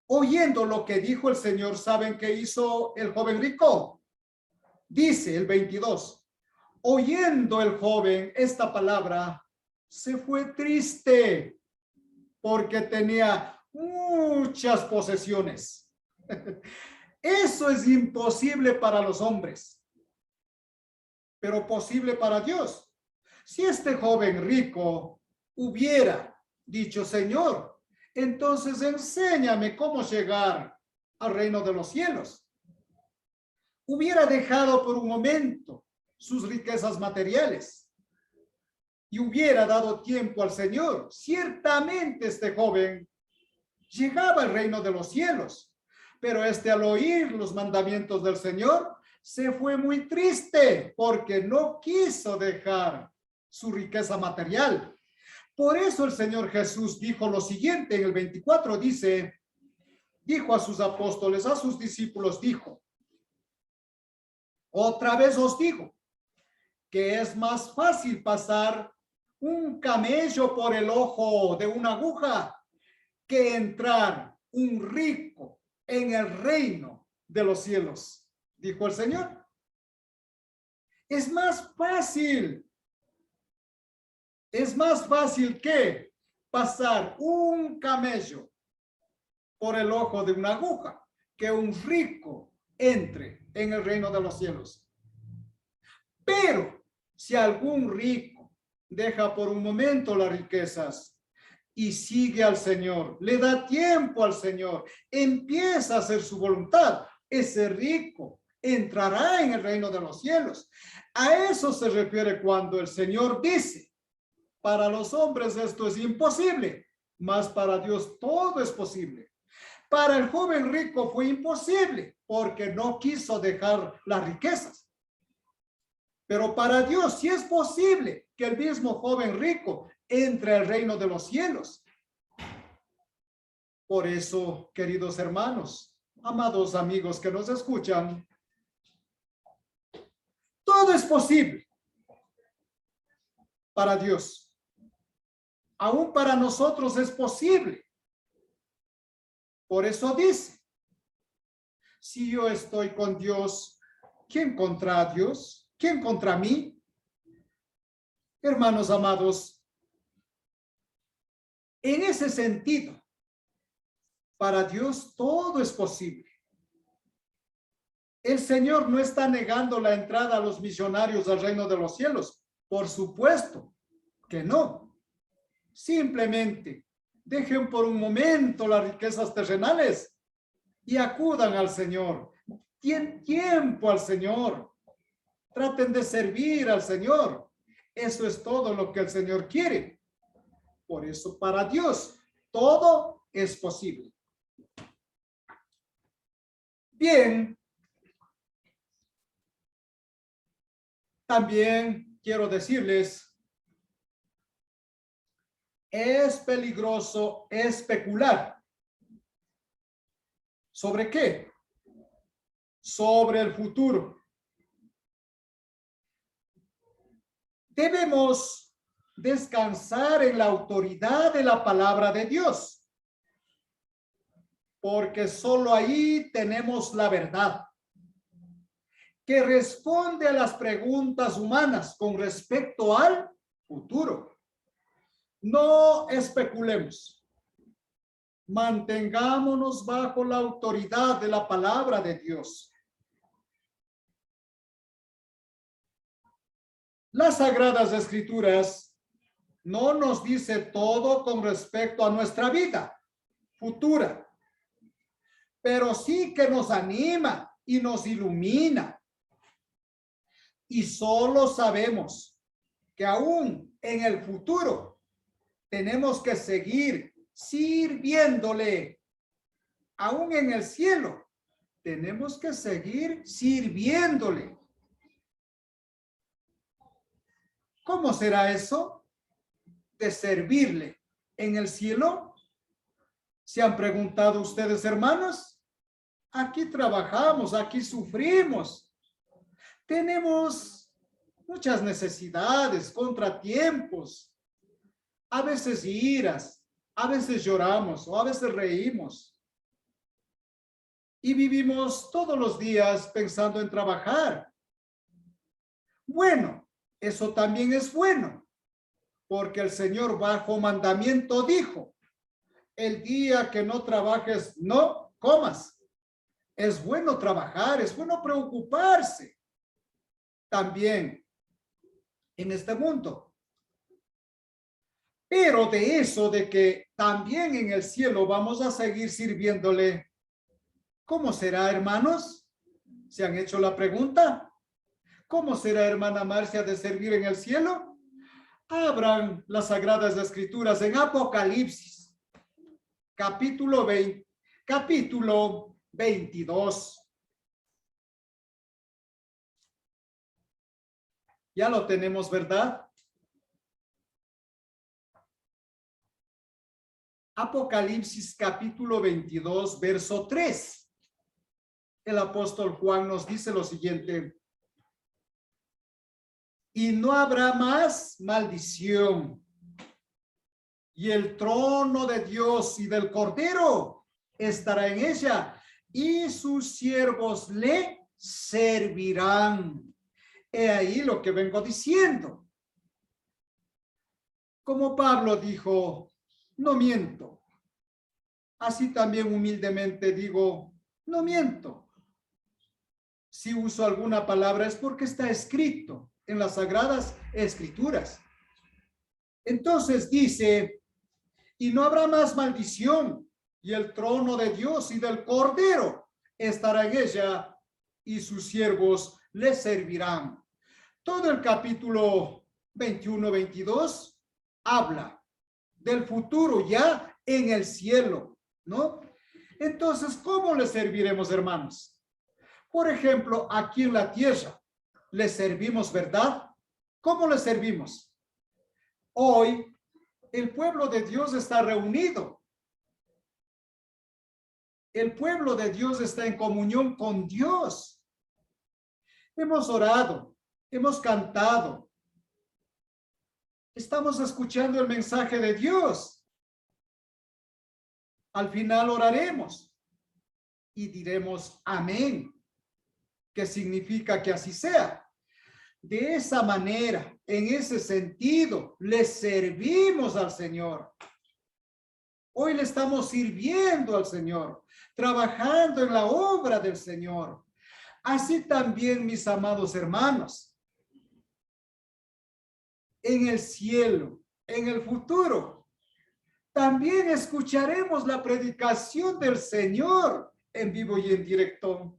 oyendo lo que dijo el Señor, ¿saben qué hizo el joven rico? Dice el 22, oyendo el joven esta palabra, se fue triste porque tenía muchas posesiones. Eso es imposible para los hombres, pero posible para Dios. Si este joven rico hubiera dicho, Señor, entonces enséñame cómo llegar al reino de los cielos. Hubiera dejado por un momento sus riquezas materiales y hubiera dado tiempo al Señor, ciertamente este joven llegaba al reino de los cielos, pero al oír los mandamientos del Señor, se fue muy triste porque no quiso dejar su riqueza material. Por eso el Señor Jesús dijo lo siguiente en el 24, dijo a sus apóstoles, a sus discípulos, dijo, otra vez os digo que es más fácil pasar un camello por el ojo de una aguja que entrar un rico en el reino de los cielos, dijo el Señor. Es más fácil que pasar un camello por el ojo de una aguja que un rico entre en el reino de los cielos. Pero si algún rico deja por un momento las riquezas y sigue al Señor, le da tiempo al Señor, empieza a hacer su voluntad, ese rico entrará en el reino de los cielos. A eso se refiere cuando el Señor dice, para los hombres esto es imposible, mas para Dios todo es posible. Para el joven rico fue imposible porque no quiso dejar las riquezas. Pero para Dios sí es posible que el mismo joven rico entre al reino de los cielos. Por eso, queridos hermanos, amados amigos que nos escuchan, todo es posible para Dios. Aún para nosotros es posible. Por eso dice, si yo estoy con Dios, ¿quién contra Dios? ¿Quién contra mí? Hermanos amados, en ese sentido, para Dios todo es posible. El Señor no está negando la entrada a los misionarios al reino de los cielos. Por supuesto que no. Simplemente dejen por un momento las riquezas terrenales y acudan al Señor. Den tiempo al Señor. Traten de servir al Señor. Eso es todo lo que el Señor quiere. Por eso para Dios todo es posible. Bien. También quiero decirles, es peligroso especular. ¿Sobre qué? Sobre el futuro. Debemos descansar en la autoridad de la palabra de Dios, porque solo ahí tenemos la verdad, que responde a las preguntas humanas con respecto al futuro. No especulemos. Mantengámonos bajo la autoridad de la palabra de Dios. Las Sagradas Escrituras no nos dice todo con respecto a nuestra vida futura, pero sí que nos anima y nos ilumina. Y solo sabemos que aún en el futuro tenemos que seguir sirviéndole. Aún en el cielo tenemos que seguir sirviéndole. ¿Cómo será eso de servirle en el cielo? ¿Se han preguntado ustedes, hermanos? Aquí trabajamos, aquí sufrimos. Tenemos muchas necesidades, contratiempos, a veces iras, a veces lloramos o a veces reímos. Y vivimos todos los días pensando en trabajar. Bueno, eso también es bueno, porque el Señor bajo mandamiento dijo, el día que no trabajes, no comas. Es bueno trabajar, es bueno preocuparse. También en este mundo. Pero de eso, de que también en el cielo vamos a seguir sirviéndole, ¿cómo será, hermanos? ¿Se han hecho la pregunta? ¿Cómo será, hermana Marcia, de servir en el cielo? Abran las Sagradas Escrituras en Apocalipsis, capítulo 22. Ya lo tenemos, ¿verdad? Apocalipsis capítulo 22, verso 3. El apóstol Juan nos dice lo siguiente. Y no habrá más maldición. Y el trono de Dios y del Cordero estará en ella. Y sus siervos le servirán. He ahí lo que vengo diciendo. Como Pablo dijo, no miento. Así también humildemente digo, No miento. Si uso alguna palabra es porque está escrito en las Sagradas Escrituras. Entonces dice, y no habrá más maldición, y el trono de Dios y del Cordero estará en ella, y sus siervos le servirán. Todo el capítulo 21-22 habla del futuro ya en el cielo, ¿no? Entonces, ¿cómo le serviremos, hermanos? Por ejemplo, aquí en la tierra, ¿le servimos, verdad? ¿Cómo le servimos? Hoy, el pueblo de Dios está reunido. El pueblo de Dios está en comunión con Dios. Hemos orado, hemos cantado. Estamos escuchando el mensaje de Dios. Al final oraremos y diremos amén, que significa que así sea. De esa manera, en ese sentido, le servimos al Señor. Hoy le estamos sirviendo al Señor, trabajando en la obra del Señor. Así también, mis amados hermanos, en el cielo, en el futuro, también escucharemos la predicación del Señor en vivo y en directo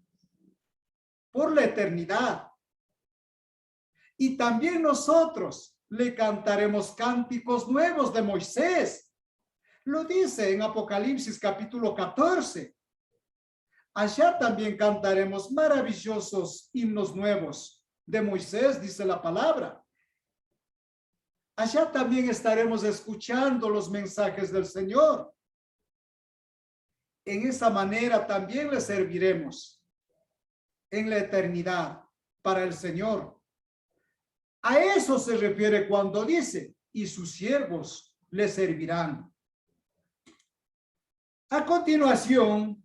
por la eternidad. Y también nosotros le cantaremos cánticos nuevos de Moisés. Lo dice en Apocalipsis capítulo 14. Allá también cantaremos maravillosos himnos nuevos de Moisés, dice la palabra. Allá también estaremos escuchando los mensajes del Señor. En esa manera también le serviremos en la eternidad para el Señor. A eso se refiere cuando dice, y sus siervos le servirán. A continuación,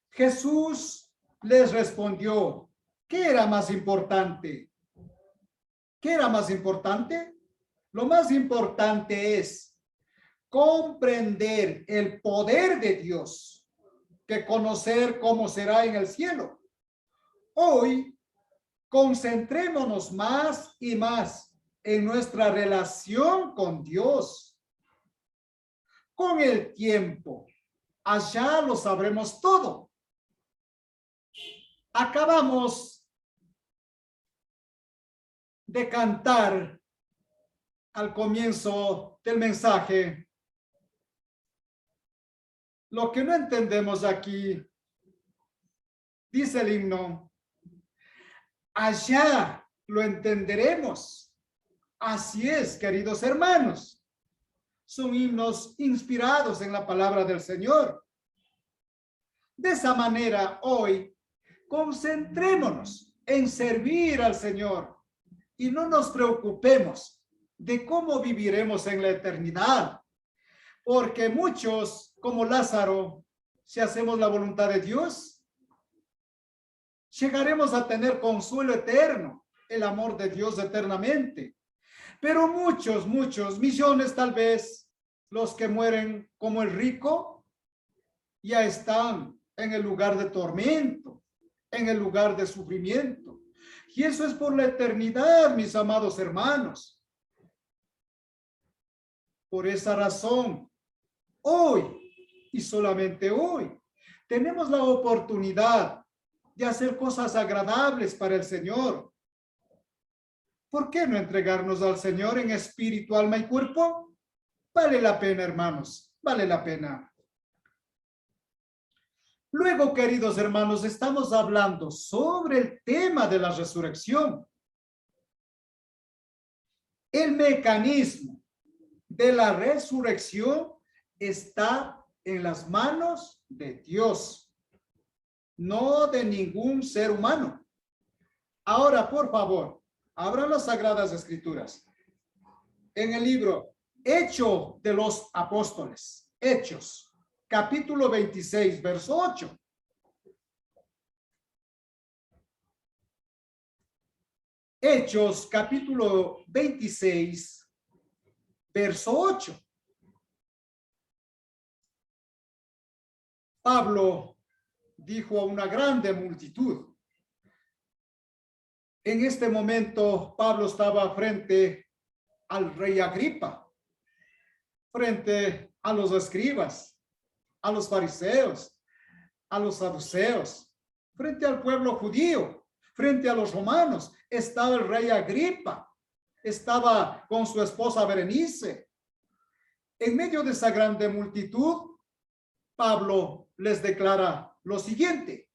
Jesús les respondió, ¿qué era más importante? ¿Qué era más importante? Lo más importante es comprender el poder de Dios que conocer cómo será en el cielo. Hoy, concentrémonos más y más en nuestra relación con Dios. Con el tiempo, allá lo sabremos todo. Acabamos de cantar al comienzo del mensaje. Lo que no entendemos aquí, dice el himno, allá lo entenderemos. Así es, queridos hermanos. Son himnos inspirados en la palabra del Señor. De esa manera, hoy, concentrémonos en servir al Señor y no nos preocupemos de cómo viviremos en la eternidad, porque muchos, como Lázaro, si hacemos la voluntad de Dios, llegaremos a tener consuelo eterno, el amor de Dios eternamente. Pero muchos, millones tal vez, los que mueren como el rico, ya están en el lugar de tormento, en el lugar de sufrimiento. Y eso es por la eternidad, mis amados hermanos. Por esa razón, hoy y solamente hoy, tenemos la oportunidad de hacer cosas agradables para el Señor. ¿Por qué no entregarnos al Señor en espíritu, alma y cuerpo? Vale la pena, hermanos, vale la pena. Luego, queridos hermanos, estamos hablando sobre el tema de la resurrección. El mecanismo de la resurrección está en las manos de Dios, no de ningún ser humano. Ahora, por favor, abran las Sagradas Escrituras. En el libro Hechos de los Apóstoles, Hechos, capítulo 26, verso 8. Hechos, capítulo 26, verso 8. Pablo dijo a una grande multitud. En este momento, Pablo estaba frente al rey Agripa, frente a los escribas, a los fariseos, a los saduceos, frente al pueblo judío, frente a los romanos. Estaba el rey Agripa, estaba con su esposa Berenice. En medio de esa grande multitud, Pablo les declara lo siguiente: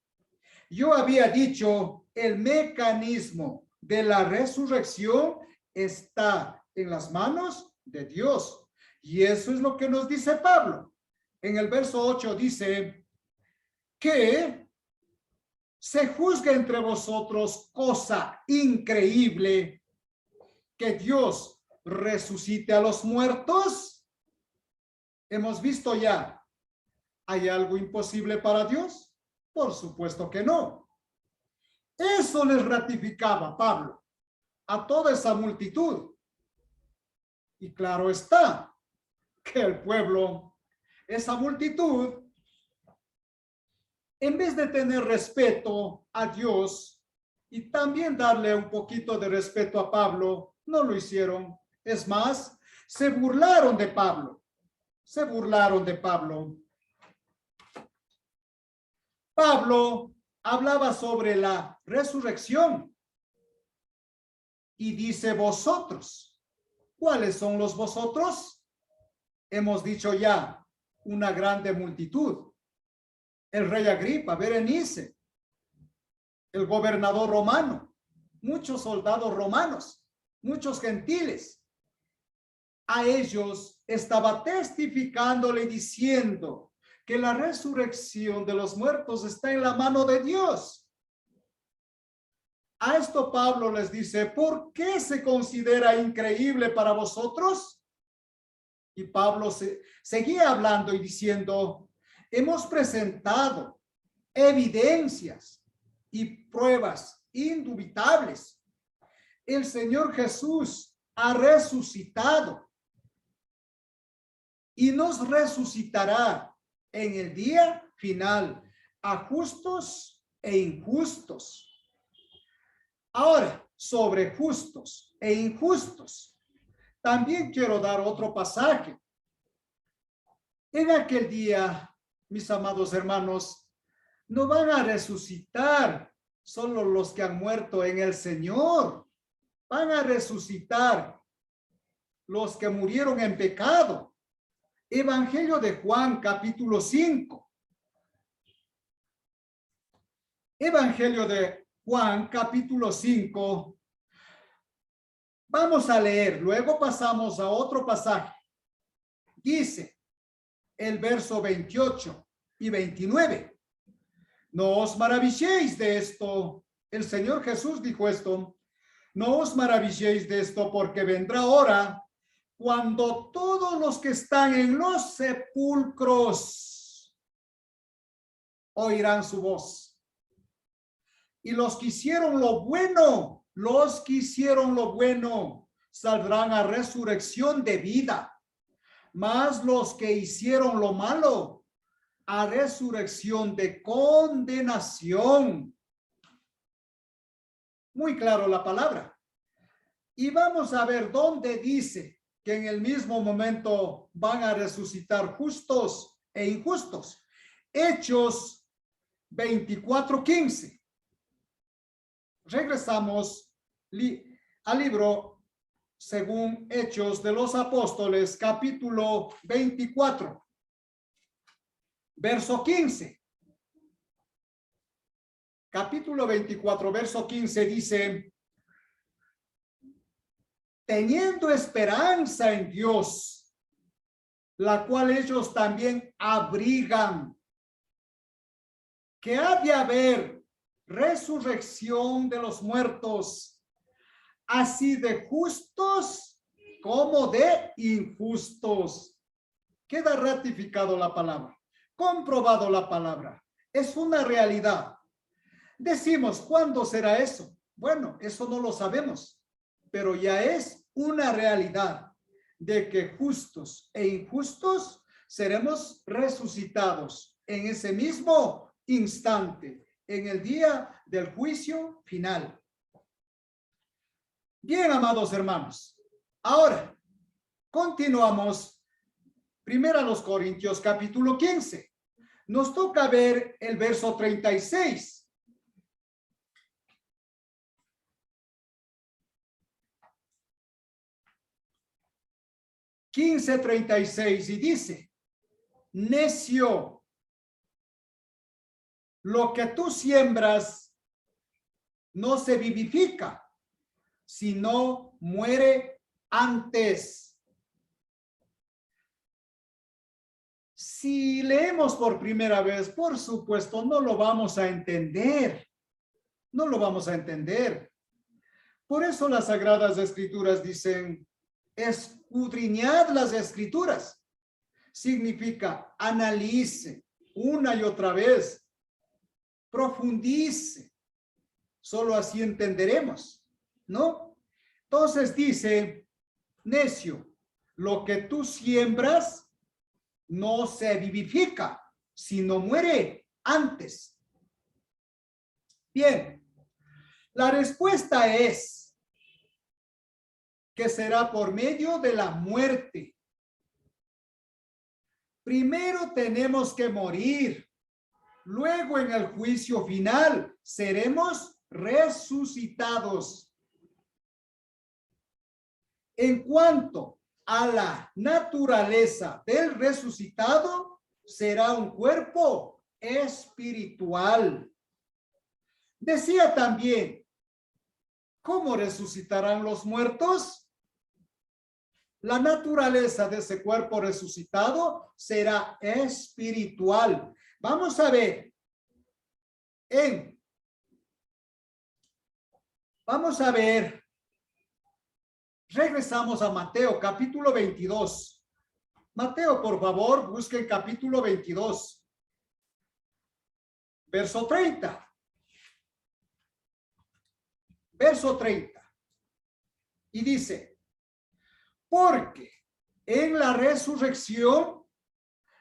yo había dicho, el mecanismo de la resurrección está en las manos de Dios. Y eso es lo que nos dice Pablo. En el verso 8 dice que se juzga entre vosotros cosa increíble, que Dios resucite a los muertos. Hemos visto ya, ¿hay algo imposible para Dios? Por supuesto que no. Eso les ratificaba Pablo a toda esa multitud. Y claro está que el pueblo, esa multitud, en vez de tener respeto a Dios y también darle un poquito de respeto a Pablo, no lo hicieron. Es más, se burlaron de Pablo. Se burlaron de Pablo. Pablo hablaba sobre la resurrección y dice vosotros. ¿Cuáles son los vosotros? Hemos dicho ya, una grande multitud. El rey Agripa, Berenice, el gobernador romano, muchos soldados romanos, muchos gentiles. A ellos estaba testificándole y diciendo que la resurrección de los muertos está en la mano de Dios. A esto Pablo les dice, ¿por qué se considera increíble para vosotros? Y Pablo seguía hablando y diciendo, hemos presentado evidencias y pruebas indubitables. El Señor Jesús ha resucitado y nos resucitará en el día final a justos e injustos. Ahora, sobre justos e injustos, también quiero dar otro pasaje. En aquel día, mis amados hermanos, no van a resucitar solo los que han muerto en el Señor. Van a resucitar los que murieron en pecado. Evangelio de Juan, capítulo 5. Evangelio de Juan, capítulo 5. Vamos a leer, luego pasamos a otro pasaje. Dice el verso 28 y 29. No os maravilléis de esto. El Señor Jesús dijo esto. No os maravilléis de esto, porque vendrá hora cuando todos los que están en los sepulcros oirán su voz. Y los que hicieron lo bueno, saldrán a resurrección de vida. Mas los que hicieron lo malo, a resurrección de condenación. Muy claro la palabra. Y vamos a ver dónde dice que en el mismo momento van a resucitar justos e injustos. Hechos 24:15. Regresamos al libro según Hechos de los Apóstoles, capítulo 24, verso 15. Capítulo 24, verso 15 dice, teniendo esperanza en Dios, la cual ellos también abrigan, que ha de haber resurrección de los muertos, así de justos como de injustos. Queda ratificado la palabra, comprobado la palabra. Es una realidad. Decimos, ¿cuándo será eso? Bueno, eso no lo sabemos, pero ya es una realidad de que justos e injustos seremos resucitados en ese mismo instante, en el día del juicio final. Bien, amados hermanos, ahora continuamos. Primero a los Corintios, capítulo 15. Nos toca ver el verso 36. 15:36 y dice: necio, lo que tú siembras no se vivifica, sino muere antes. Si leemos por primera vez, por supuesto, no lo vamos a entender. No lo vamos a entender. Por eso las Sagradas Escrituras dicen: escudriñad las Escrituras. Significa analice una y otra vez, profundice. Solo así entenderemos, ¿no? Entonces dice: necio, lo que tú siembras no se vivifica, sino muere antes. Bien, la respuesta es que será por medio de la muerte. Primero tenemos que morir. Luego en el juicio final seremos resucitados. En cuanto a la naturaleza del resucitado, será un cuerpo espiritual. Decía también: ¿cómo resucitarán los muertos? La naturaleza de ese cuerpo resucitado será espiritual. Vamos a ver. Regresamos a Mateo, capítulo 22. Mateo, por favor, busquen capítulo 22. Verso 30. Verso 30. Y dice: porque en la resurrección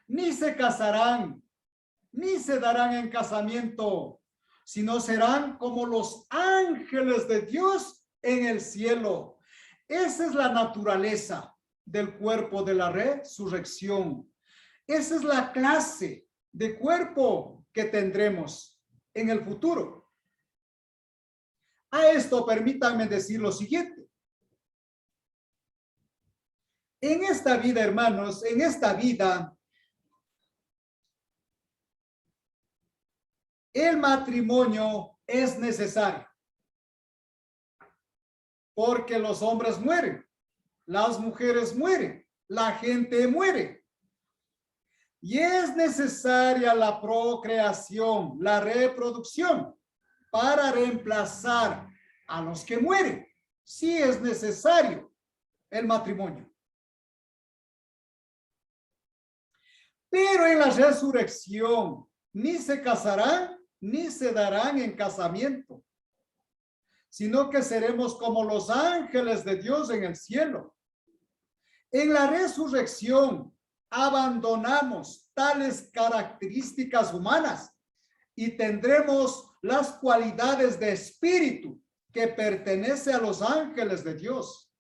ni se casarán, ni se darán en casamiento, sino serán como los ángeles de Dios en el cielo. Esa es la naturaleza del cuerpo de la resurrección. Esa es la clase de cuerpo que tendremos en el futuro. A esto permítanme decir lo siguiente. En esta vida, hermanos, en esta vida, el matrimonio es necesario. Porque los hombres mueren, las mujeres mueren, la gente muere. Y es necesaria la procreación, la reproducción, para reemplazar a los que mueren. Sí es necesario el matrimonio. Pero en la resurrección ni se casarán ni se darán en casamiento, sino que seremos como los ángeles de Dios en el cielo. En la resurrección abandonamos tales características humanas y tendremos las cualidades de espíritu que pertenece a los ángeles de Dios.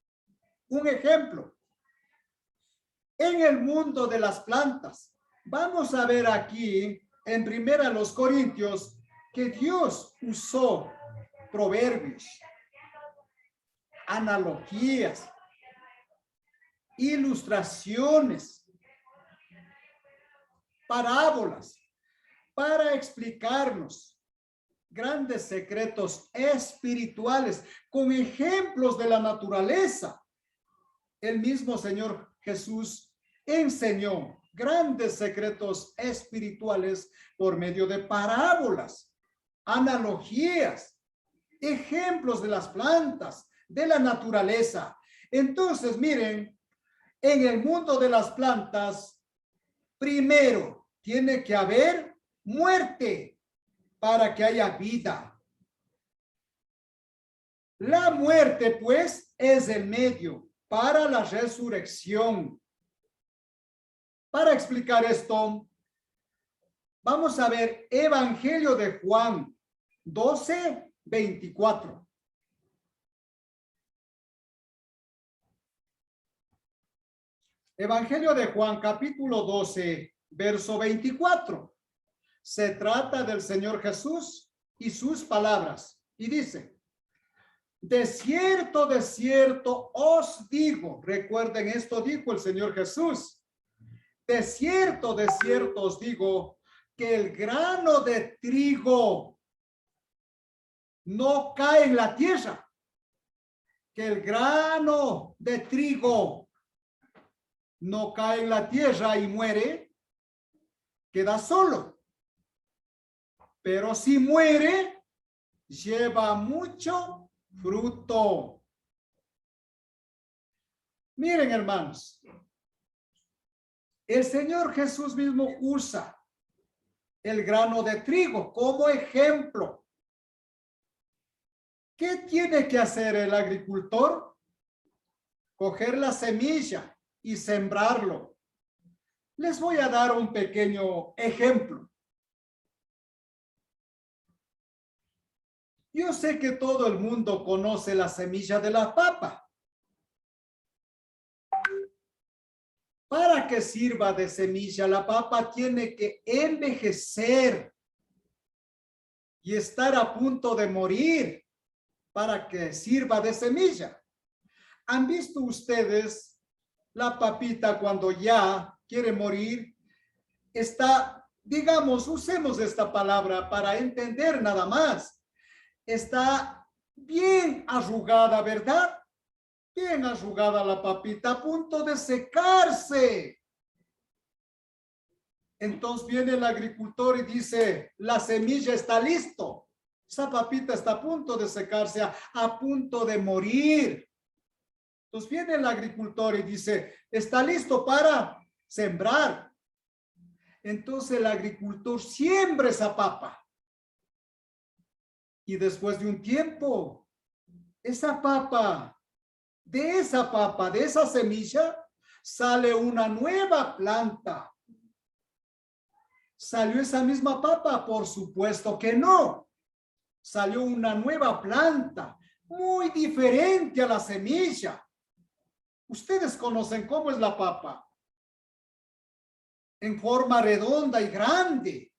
Un ejemplo: en el mundo de las plantas, vamos a ver aquí en primera los Corintios que Dios usó proverbios, analogías, ilustraciones, parábolas, para explicarnos grandes secretos espirituales con ejemplos de la naturaleza. El mismo Señor Jesús enseñó grandes secretos espirituales por medio de parábolas, analogías, ejemplos de las plantas, de la naturaleza. Entonces, miren, en el mundo de las plantas, primero tiene que haber muerte para que haya vida. La muerte, pues, es el medio para la resurrección. Para explicar esto, Vamos a ver Evangelio de Juan 12, 24. Evangelio de Juan, capítulo 12, verso 24. Se trata del Señor Jesús y sus palabras. Y dice, de cierto os digo. Recuerden, esto dijo el Señor Jesús. De cierto os digo que el grano de trigo no cae en la tierra. Que el grano de trigo no cae en la tierra y muere, queda solo. Pero si muere, lleva mucho fruto. Miren, hermanos, el Señor Jesús mismo usa el grano de trigo como ejemplo. ¿Qué tiene que hacer el agricultor? Coger la semilla y sembrarlo. Les voy a dar un pequeño ejemplo. Yo sé que todo el mundo conoce la semilla de la papa. Para que sirva de semilla, la papa tiene que envejecer y estar a punto de morir para que sirva de semilla. ¿Han visto ustedes la papita cuando ya quiere morir? Está, digamos, usemos esta palabra para entender nada más. Está bien arrugada, ¿verdad? Bien arrugada la papita, a punto de secarse. Entonces viene el agricultor y dice, la semilla está listo. Esa papita está a punto de secarse, a punto de morir. Entonces viene el agricultor y dice, está listo para sembrar. Entonces el agricultor siembra esa papa. Y después de un tiempo, esa papa, de esa semilla, sale una nueva planta. ¿Salió esa misma papa? Por supuesto que no. Salió una nueva planta, muy diferente a la semilla. Ustedes conocen cómo es la papa. En forma redonda y grande.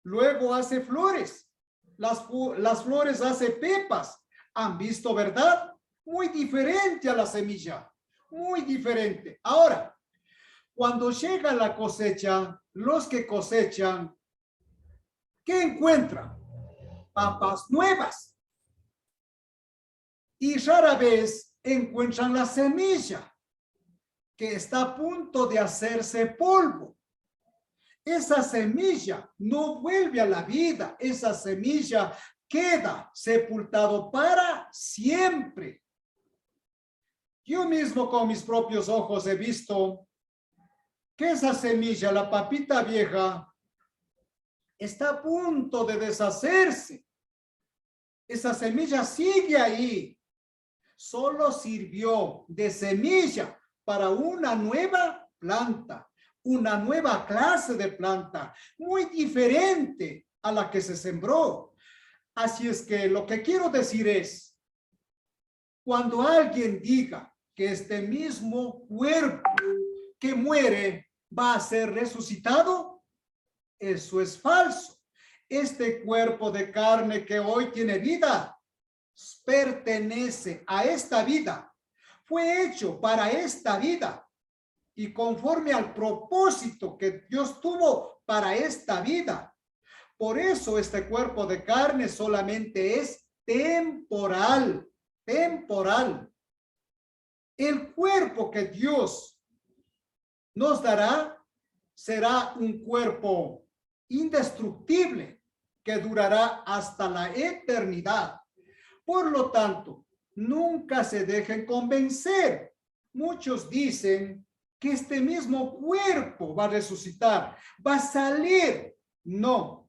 Luego hace flores. Las flores hace pepas. ¿Han visto, verdad? Muy diferente a la semilla. Muy diferente. Ahora, cuando llega la cosecha, los que cosechan, ¿qué encuentran? Papas nuevas. Y rara vez encuentran la semilla que está a punto de hacerse polvo. Esa semilla no vuelve a la vida. Esa semilla queda sepultado para siempre. Yo mismo con mis propios ojos he visto que esa semilla, la papita vieja, está a punto de deshacerse. Esa semilla sigue ahí. Solo sirvió de semilla para una nueva planta, una nueva clase de planta, muy diferente a la que se sembró. Así es que lo que quiero decir es, cuando alguien diga que este mismo cuerpo que muere va a ser resucitado, eso es falso. Este cuerpo de carne que hoy tiene vida, pertenece a esta vida. Fue hecho para esta vida y conforme al propósito que Dios tuvo para esta vida. Por eso este cuerpo de carne solamente es temporal, temporal. El cuerpo que Dios nos dará será un cuerpo indestructible que durará hasta la eternidad. Por lo tanto, nunca se dejen convencer. Muchos dicen que este mismo cuerpo va a resucitar, va a salir. No.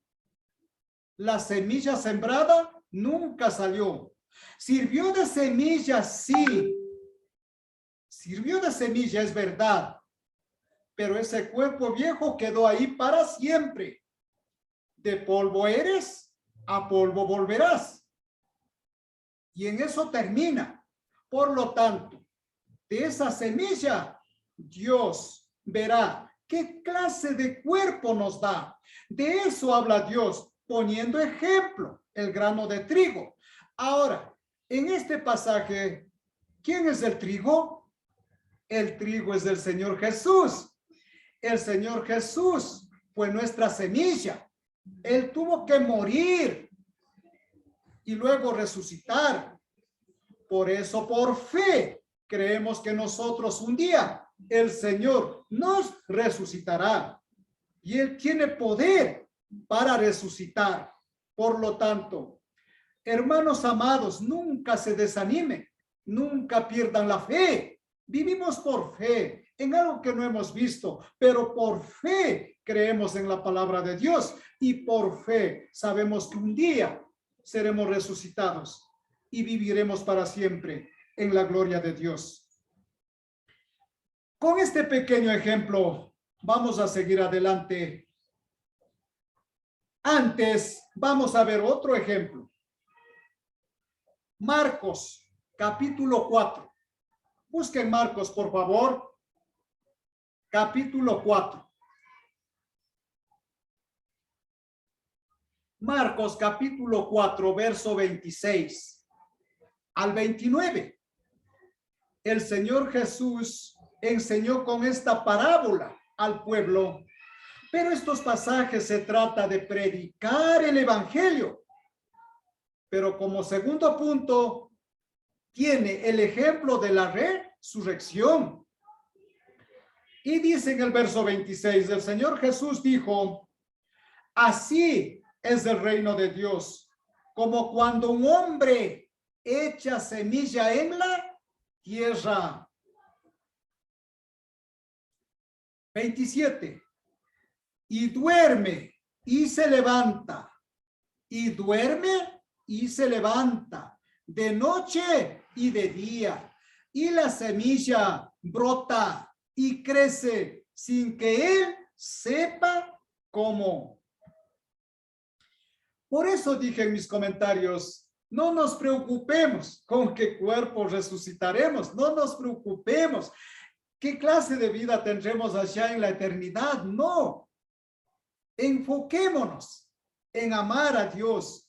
La semilla sembrada nunca salió. Sirvió de semilla, sí. Sirvió de semilla, es verdad. pero ese cuerpo viejo quedó ahí para siempre. De polvo eres, a polvo volverás. Y en eso termina. Por lo tanto, de esa semilla, Dios verá qué clase de cuerpo nos da. De eso habla Dios, poniendo ejemplo, el grano de trigo. Ahora, en este pasaje, ¿quién es el trigo? El trigo es del Señor Jesús. El Señor Jesús fue nuestra semilla. Él tuvo que morir y luego resucitar. Por eso, por fe, creemos que nosotros un día el Señor nos resucitará. Y Él tiene poder para resucitar. Por lo tanto, hermanos amados, nunca se desanimen, nunca pierdan la fe. Vivimos por fe en algo que no hemos visto, pero por fe creemos en la palabra de Dios y por fe sabemos que un día seremos resucitados y viviremos para siempre en la gloria de Dios. Con este pequeño ejemplo vamos a seguir adelante. Antes vamos a ver otro ejemplo. Marcos, capítulo 4. Busquen Marcos, por favor. Capítulo 4. Marcos, capítulo 4, verso 26 al 29. El Señor Jesús enseñó con esta parábola al pueblo, pero estos pasajes se trata de predicar el evangelio. Pero como segundo punto, tiene el ejemplo de la resurrección. Y dice en el verso 26, el Señor Jesús dijo, así es el reino de Dios, como cuando un hombre echa semilla en la tierra. 27. Y duerme y se levanta, y duerme y se levanta, de noche y de día, y la semilla brota y crece sin que él sepa cómo. Por eso dije en mis comentarios, no nos preocupemos con qué cuerpo resucitaremos, no nos preocupemos qué clase de vida tendremos allá en la eternidad, no. Enfoquémonos en amar a Dios,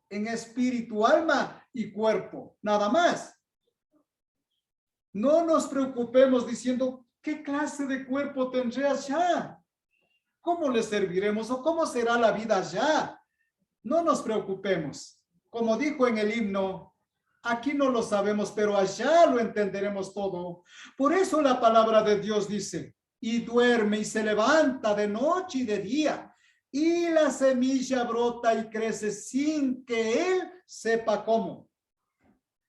en espíritu, alma y cuerpo, nada más. No nos preocupemos diciendo, ¿qué clase de cuerpo tendré allá? ¿Cómo le serviremos o cómo será la vida allá? No nos preocupemos. Como dijo en el himno, aquí no lo sabemos, pero allá lo entenderemos todo. Por eso la palabra de Dios dice, y duerme y se levanta de noche y de día, y la semilla brota y crece sin que él sepa cómo.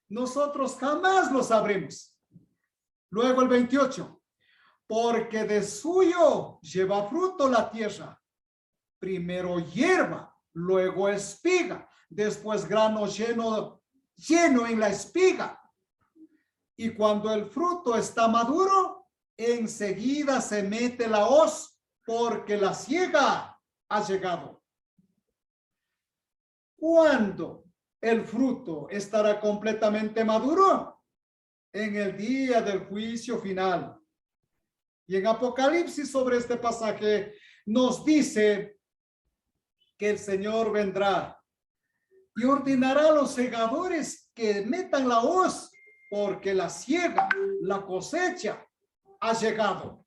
Nosotros jamás lo sabremos. Luego el 28, porque de suyo lleva fruto la tierra, primero hierba, luego espiga, después grano lleno en la espiga. Y cuando el fruto está maduro, enseguida se mete la hoz, porque la siega ha llegado. ¿Cuándo el fruto estará completamente maduro? En el día del juicio final. Y en Apocalipsis sobre este pasaje nos dice que el Señor vendrá y ordenará a los segadores que metan la hoz, porque la siega, la cosecha ha llegado.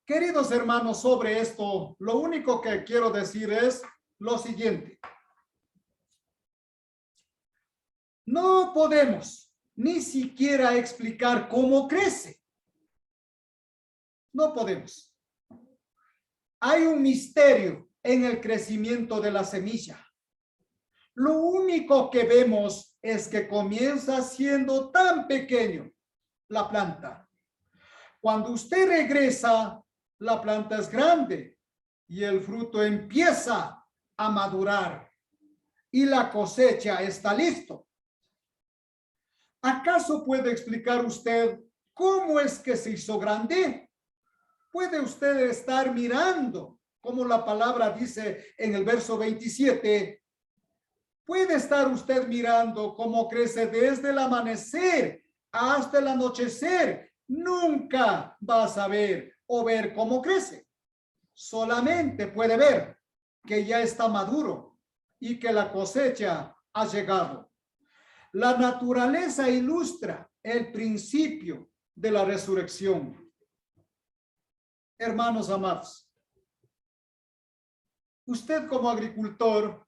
Queridos hermanos, sobre esto, lo único que quiero decir es lo siguiente. No podemos ni siquiera explicar cómo crece. No podemos. Hay un misterio en el crecimiento de la semilla. Lo único que vemos es que comienza siendo tan pequeño la planta. Cuando usted regresa, la planta es grande y el fruto empieza a madurar y la cosecha está listo. ¿Acaso puede explicar usted cómo es que se hizo grande? Puede usted estar mirando, como la palabra dice en el verso 27, puede estar usted mirando cómo crece desde el amanecer hasta el anochecer. Nunca va a saber o ver cómo crece. Solamente puede ver que ya está maduro y que la cosecha ha llegado. La naturaleza ilustra el principio de la resurrección. Hermanos amados, usted como agricultor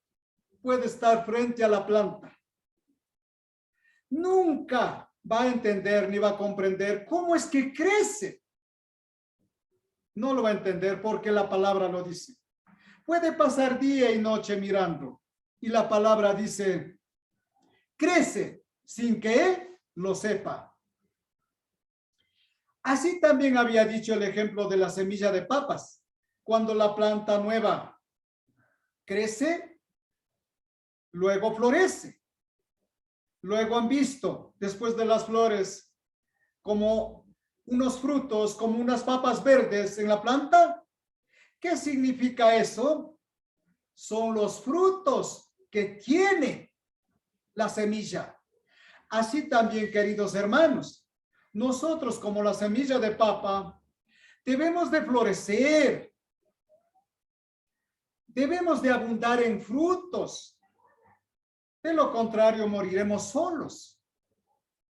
puede estar frente a la planta. Nunca va a entender ni va a comprender cómo es que crece. No lo va a entender porque la palabra lo dice. Puede pasar día y noche mirando y la palabra dice, crece sin que él lo sepa. Así también había dicho el ejemplo de la semilla de papas. Cuando la planta nueva crece, luego florece. Luego han visto, después de las flores, como unos frutos, como unas papas verdes en la planta. ¿Qué significa eso? Son los frutos que tiene la semilla. Así también, queridos hermanos, nosotros como la semilla de papa, debemos de florecer, debemos de abundar en frutos. De lo contrario, moriremos solos.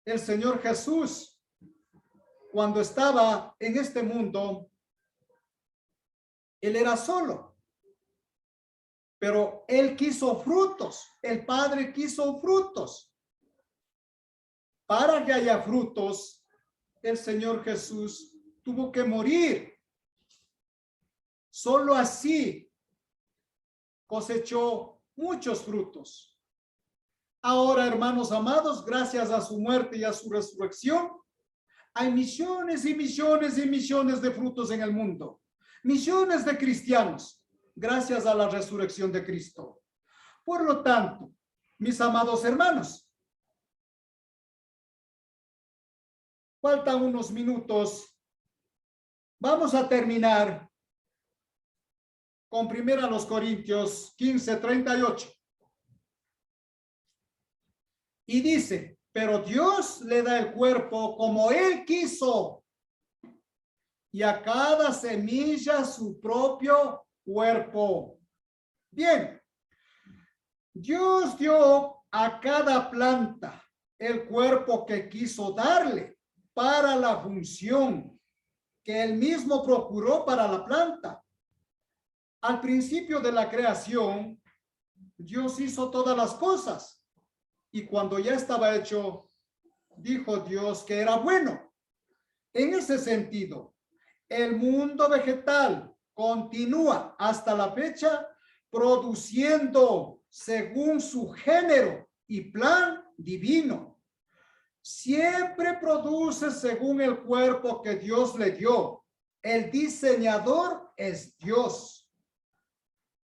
El Señor Jesús, cuando estaba en este mundo, Él era solo. Pero Él quiso frutos. El Padre quiso frutos. Para que haya frutos, el Señor Jesús tuvo que morir. Solo así cosechó muchos frutos. Ahora, hermanos amados, gracias a su muerte y a su resurrección, hay millones y millones y millones de frutos en el mundo. Millones de cristianos, gracias a la resurrección de Cristo. Por lo tanto, mis amados hermanos, faltan unos minutos. Vamos a terminar con 1 Corintios 15:38. Y dice, pero Dios le da el cuerpo como Él quiso, y a cada semilla su propio cuerpo. Bien, Dios dio a cada planta el cuerpo que quiso darle para la función que Él mismo procuró para la planta. Al principio de la creación, Dios hizo todas las cosas. Y cuando ya estaba hecho, dijo Dios que era bueno. En ese sentido, el mundo vegetal continúa hasta la fecha produciendo según su género y plan divino. Siempre produce según el cuerpo que Dios le dio. El diseñador es Dios.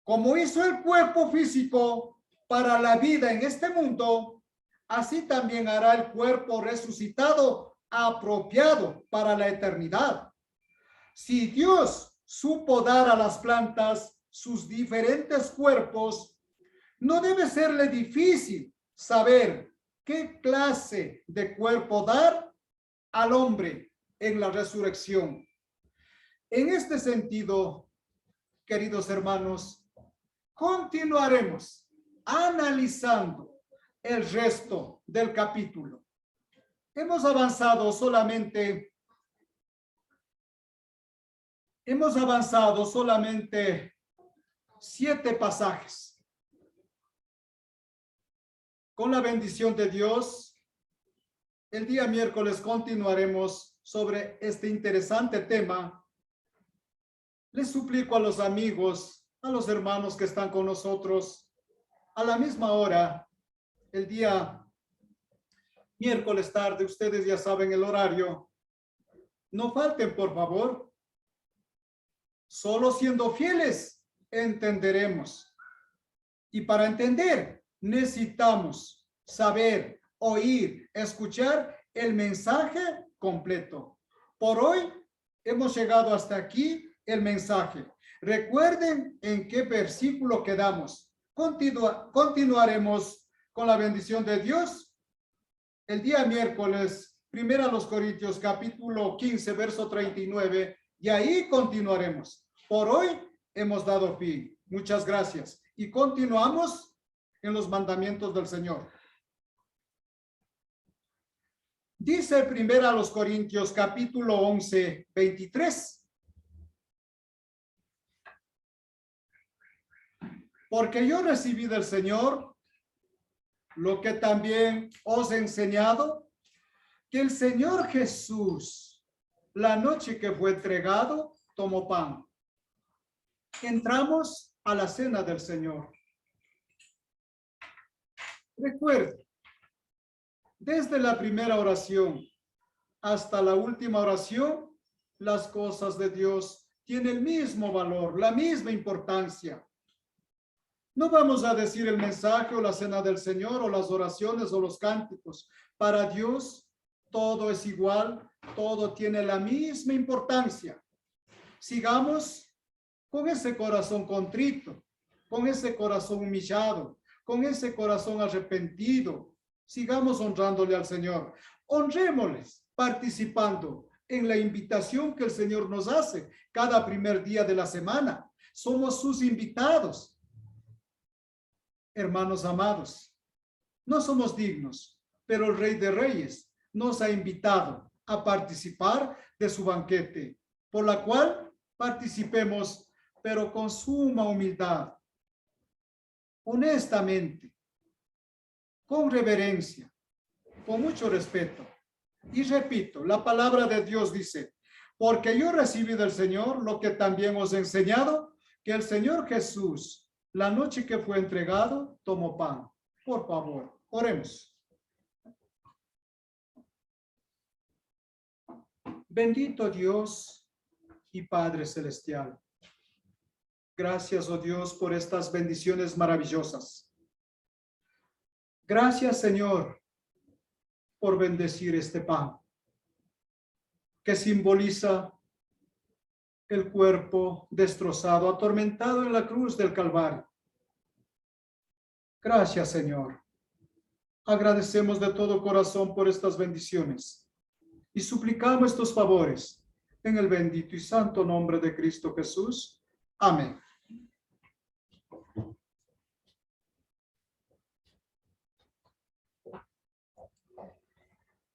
Como hizo el cuerpo físico para la vida en este mundo, así también hará el cuerpo resucitado apropiado para la eternidad. Si Dios supo dar a las plantas sus diferentes cuerpos, no debe serle difícil saber qué clase de cuerpo dar al hombre en la resurrección. En este sentido, queridos hermanos, continuaremos analizando el resto del capítulo. Hemos avanzado solamente 7 pasajes. Con la bendición de Dios, el día miércoles continuaremos sobre este interesante tema. Les suplico a los amigos, a los hermanos que están con nosotros, a la misma hora, el día miércoles tarde, ustedes ya saben el horario. No falten, por favor. Solo siendo fieles entenderemos. Y para entender, necesitamos saber, oír, escuchar el mensaje completo. Por hoy Hemos llegado hasta aquí el mensaje. Recuerden en qué versículo quedamos. Continuaremos con la bendición de Dios el día miércoles, 1 Corintios capítulo 15, verso 39, y ahí continuaremos. Por hoy hemos dado fin. Muchas gracias. Y continuamos en los mandamientos del Señor. Dice 1 Corintios capítulo 11, 23. Porque yo recibí del Señor lo que también os he enseñado, que el Señor Jesús, la noche que fue entregado, tomó pan. Entramos a la cena del Señor. Recuerde, desde la primera oración hasta la última oración, las cosas de Dios tienen el mismo valor, la misma importancia. No vamos a decir el mensaje o la cena del Señor o las oraciones o los cánticos. Para Dios todo es igual, todo tiene la misma importancia. Sigamos con ese corazón contrito, con ese corazón humillado, con ese corazón arrepentido. Sigamos honrándole al Señor. Honrémosles participando en la invitación que el Señor nos hace cada primer día de la semana. Somos sus invitados. Hermanos amados, no somos dignos, pero el Rey de Reyes nos ha invitado a participar de su banquete, por la cual participemos, pero con suma humildad, honestamente, con reverencia, con mucho respeto. Y repito, la palabra de Dios dice, porque yo recibí del Señor lo que también os he enseñado, que el Señor Jesús, la noche que fue entregado, tomó pan. Por favor, oremos. Bendito Dios y Padre Celestial. Gracias, oh Dios, por estas bendiciones maravillosas. Gracias, Señor, por bendecir este pan, que simboliza el cuerpo destrozado, atormentado en la cruz del Calvario. Gracias, Señor. Agradecemos de todo corazón por estas bendiciones y suplicamos estos favores en el bendito y santo nombre de Cristo Jesús. Amén.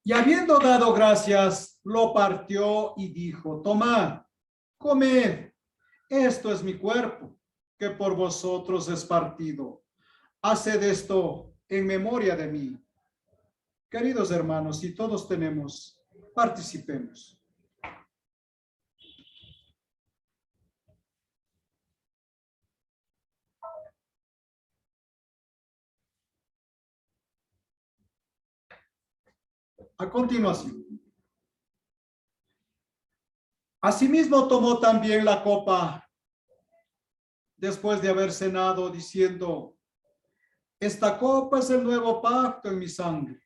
Y habiendo dado gracias, lo partió y dijo, tomad, comed, esto es mi cuerpo, que por vosotros es partido. Haced esto en memoria de mí. Queridos hermanos, si todos tenemos, participemos. A continuación, asimismo tomó también la copa después de haber cenado, diciendo, esta copa es el nuevo pacto en mi sangre.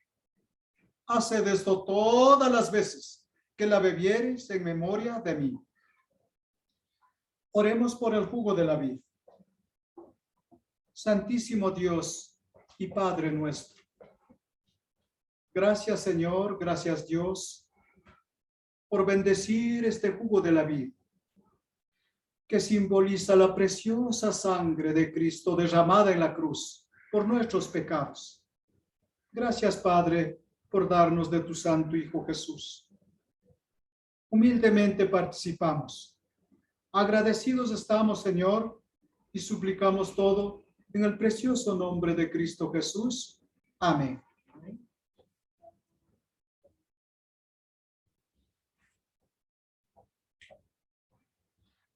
Haced esto todas las veces que la bebiereis en memoria de mí. Oremos por el jugo de la vid. Santísimo Dios y Padre nuestro. Gracias, Señor, gracias, Dios, por bendecir este jugo de la vid, que simboliza la preciosa sangre de Cristo derramada en la cruz por nuestros pecados. Gracias, Padre, por darnos de tu Santo Hijo Jesús. Humildemente participamos. Agradecidos estamos, Señor, y suplicamos todo en el precioso nombre de Cristo Jesús. Amén.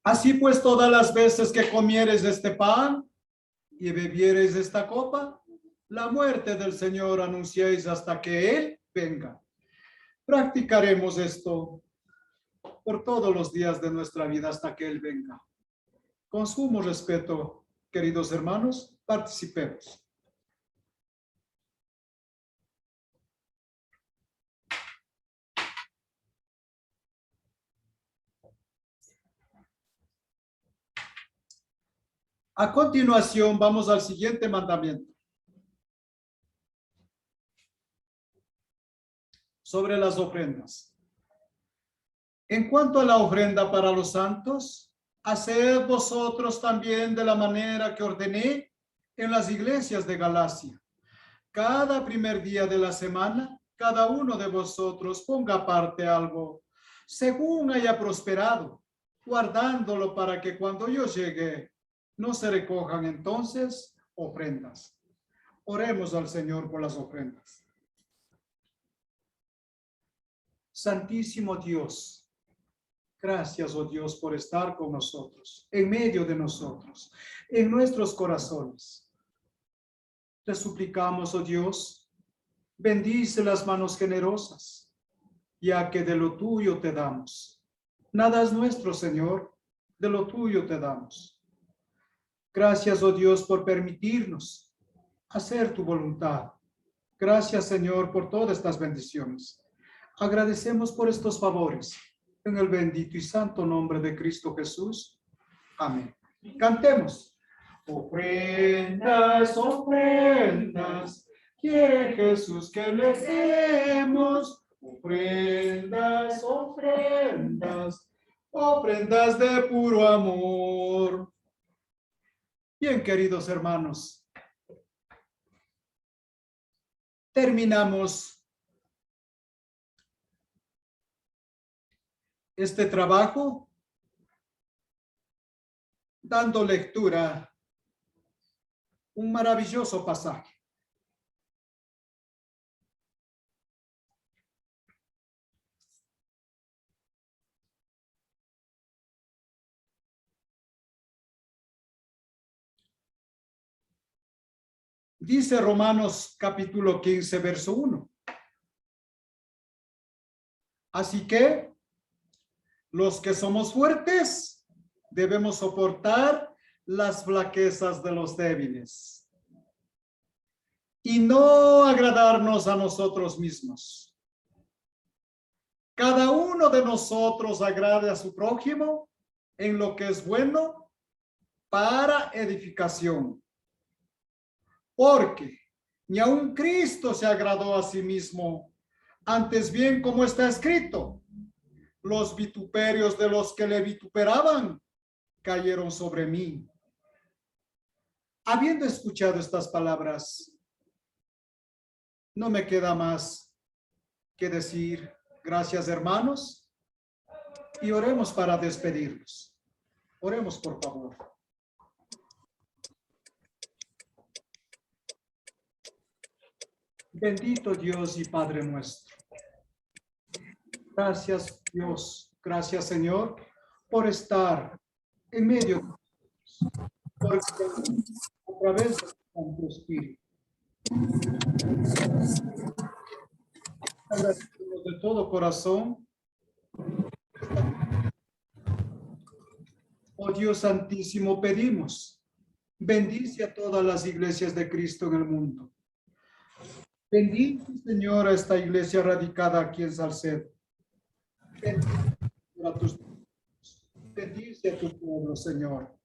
Así pues, todas las veces que comieres este pan y bebieres esta copa, la muerte del Señor anunciáis hasta que Él venga. Practicaremos esto por todos los días de nuestra vida hasta que Él venga. Con sumo respeto, queridos hermanos, participemos. A continuación, vamos al siguiente mandamiento. Sobre las ofrendas. En cuanto a la ofrenda para los santos, haced vosotros también de la manera que ordené en las iglesias de Galacia. Cada primer día de la semana, cada uno de vosotros ponga aparte algo, según haya prosperado, guardándolo para que cuando yo llegue, no se recojan entonces ofrendas. Oremos al Señor por las ofrendas. Santísimo Dios, gracias, oh Dios, por estar con nosotros, en medio de nosotros, en nuestros corazones. Te suplicamos, oh Dios, bendice las manos generosas, ya que de lo tuyo te damos. Nada es nuestro, Señor, de lo tuyo te damos. Gracias, oh Dios, por permitirnos hacer tu voluntad. Gracias, Señor, por todas estas bendiciones. Agradecemos por estos favores. En el bendito y santo nombre de Cristo Jesús. Amén. Cantemos. Ofrendas, ofrendas, quiere Jesús que le demos. Ofrendas, ofrendas, ofrendas de puro amor. Bien, queridos hermanos, terminamos este trabajo dando lectura un maravilloso pasaje. Dice Romanos capítulo 15, verso 1. Así que los que somos fuertes debemos soportar las flaquezas de los débiles y no agradarnos a nosotros mismos. Cada uno de nosotros agrade a su prójimo en lo que es bueno para edificación. Porque ni aun Cristo se agradó a sí mismo, antes bien, como está escrito, los vituperios de los que le vituperaban cayeron sobre mí. Habiendo escuchado estas palabras, no me queda más que decir gracias, hermanos, y oremos para despedirnos. Oremos, por favor. Bendito Dios y Padre nuestro. Gracias, Dios. Gracias, Señor, por estar en medio de nosotros, porque a través de tu Espíritu. Agradecemos de todo corazón. Oh Dios Santísimo, pedimos, bendice a todas las iglesias de Cristo en el mundo. Bendice, Señor, a esta iglesia radicada aquí en Salcedo. Bendice a tu pueblo, Señor.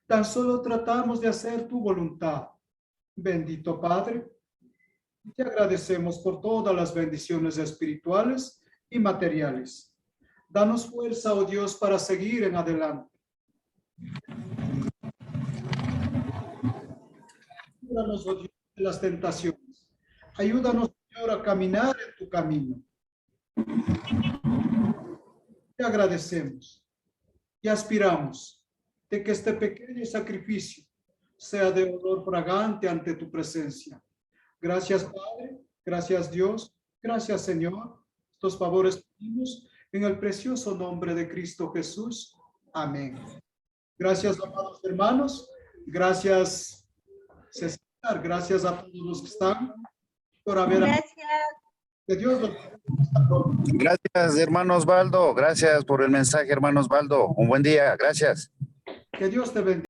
Tan solo tratamos de hacer tu voluntad. Bendito Padre, te agradecemos por todas las bendiciones espirituales y materiales. Danos fuerza, oh Dios, para seguir en adelante. Ayúdanos, oh Dios, de las tentaciones. Ayúdanos, Señor, a caminar en tu camino. Te agradecemos y aspiramos de que este pequeño sacrificio sea de olor fragante ante tu presencia. Gracias, Padre. Gracias, Dios. Gracias, Señor. Estos favores pedimos en el precioso nombre de Cristo Jesús. Amén. Gracias, amados hermanos. Gracias, César. Gracias a todos los que están por haber. Gracias. Que Dios los... Gracias, hermano Osvaldo. Gracias por el mensaje, hermano Osvaldo. Un buen día. Gracias. Que Dios te bendiga.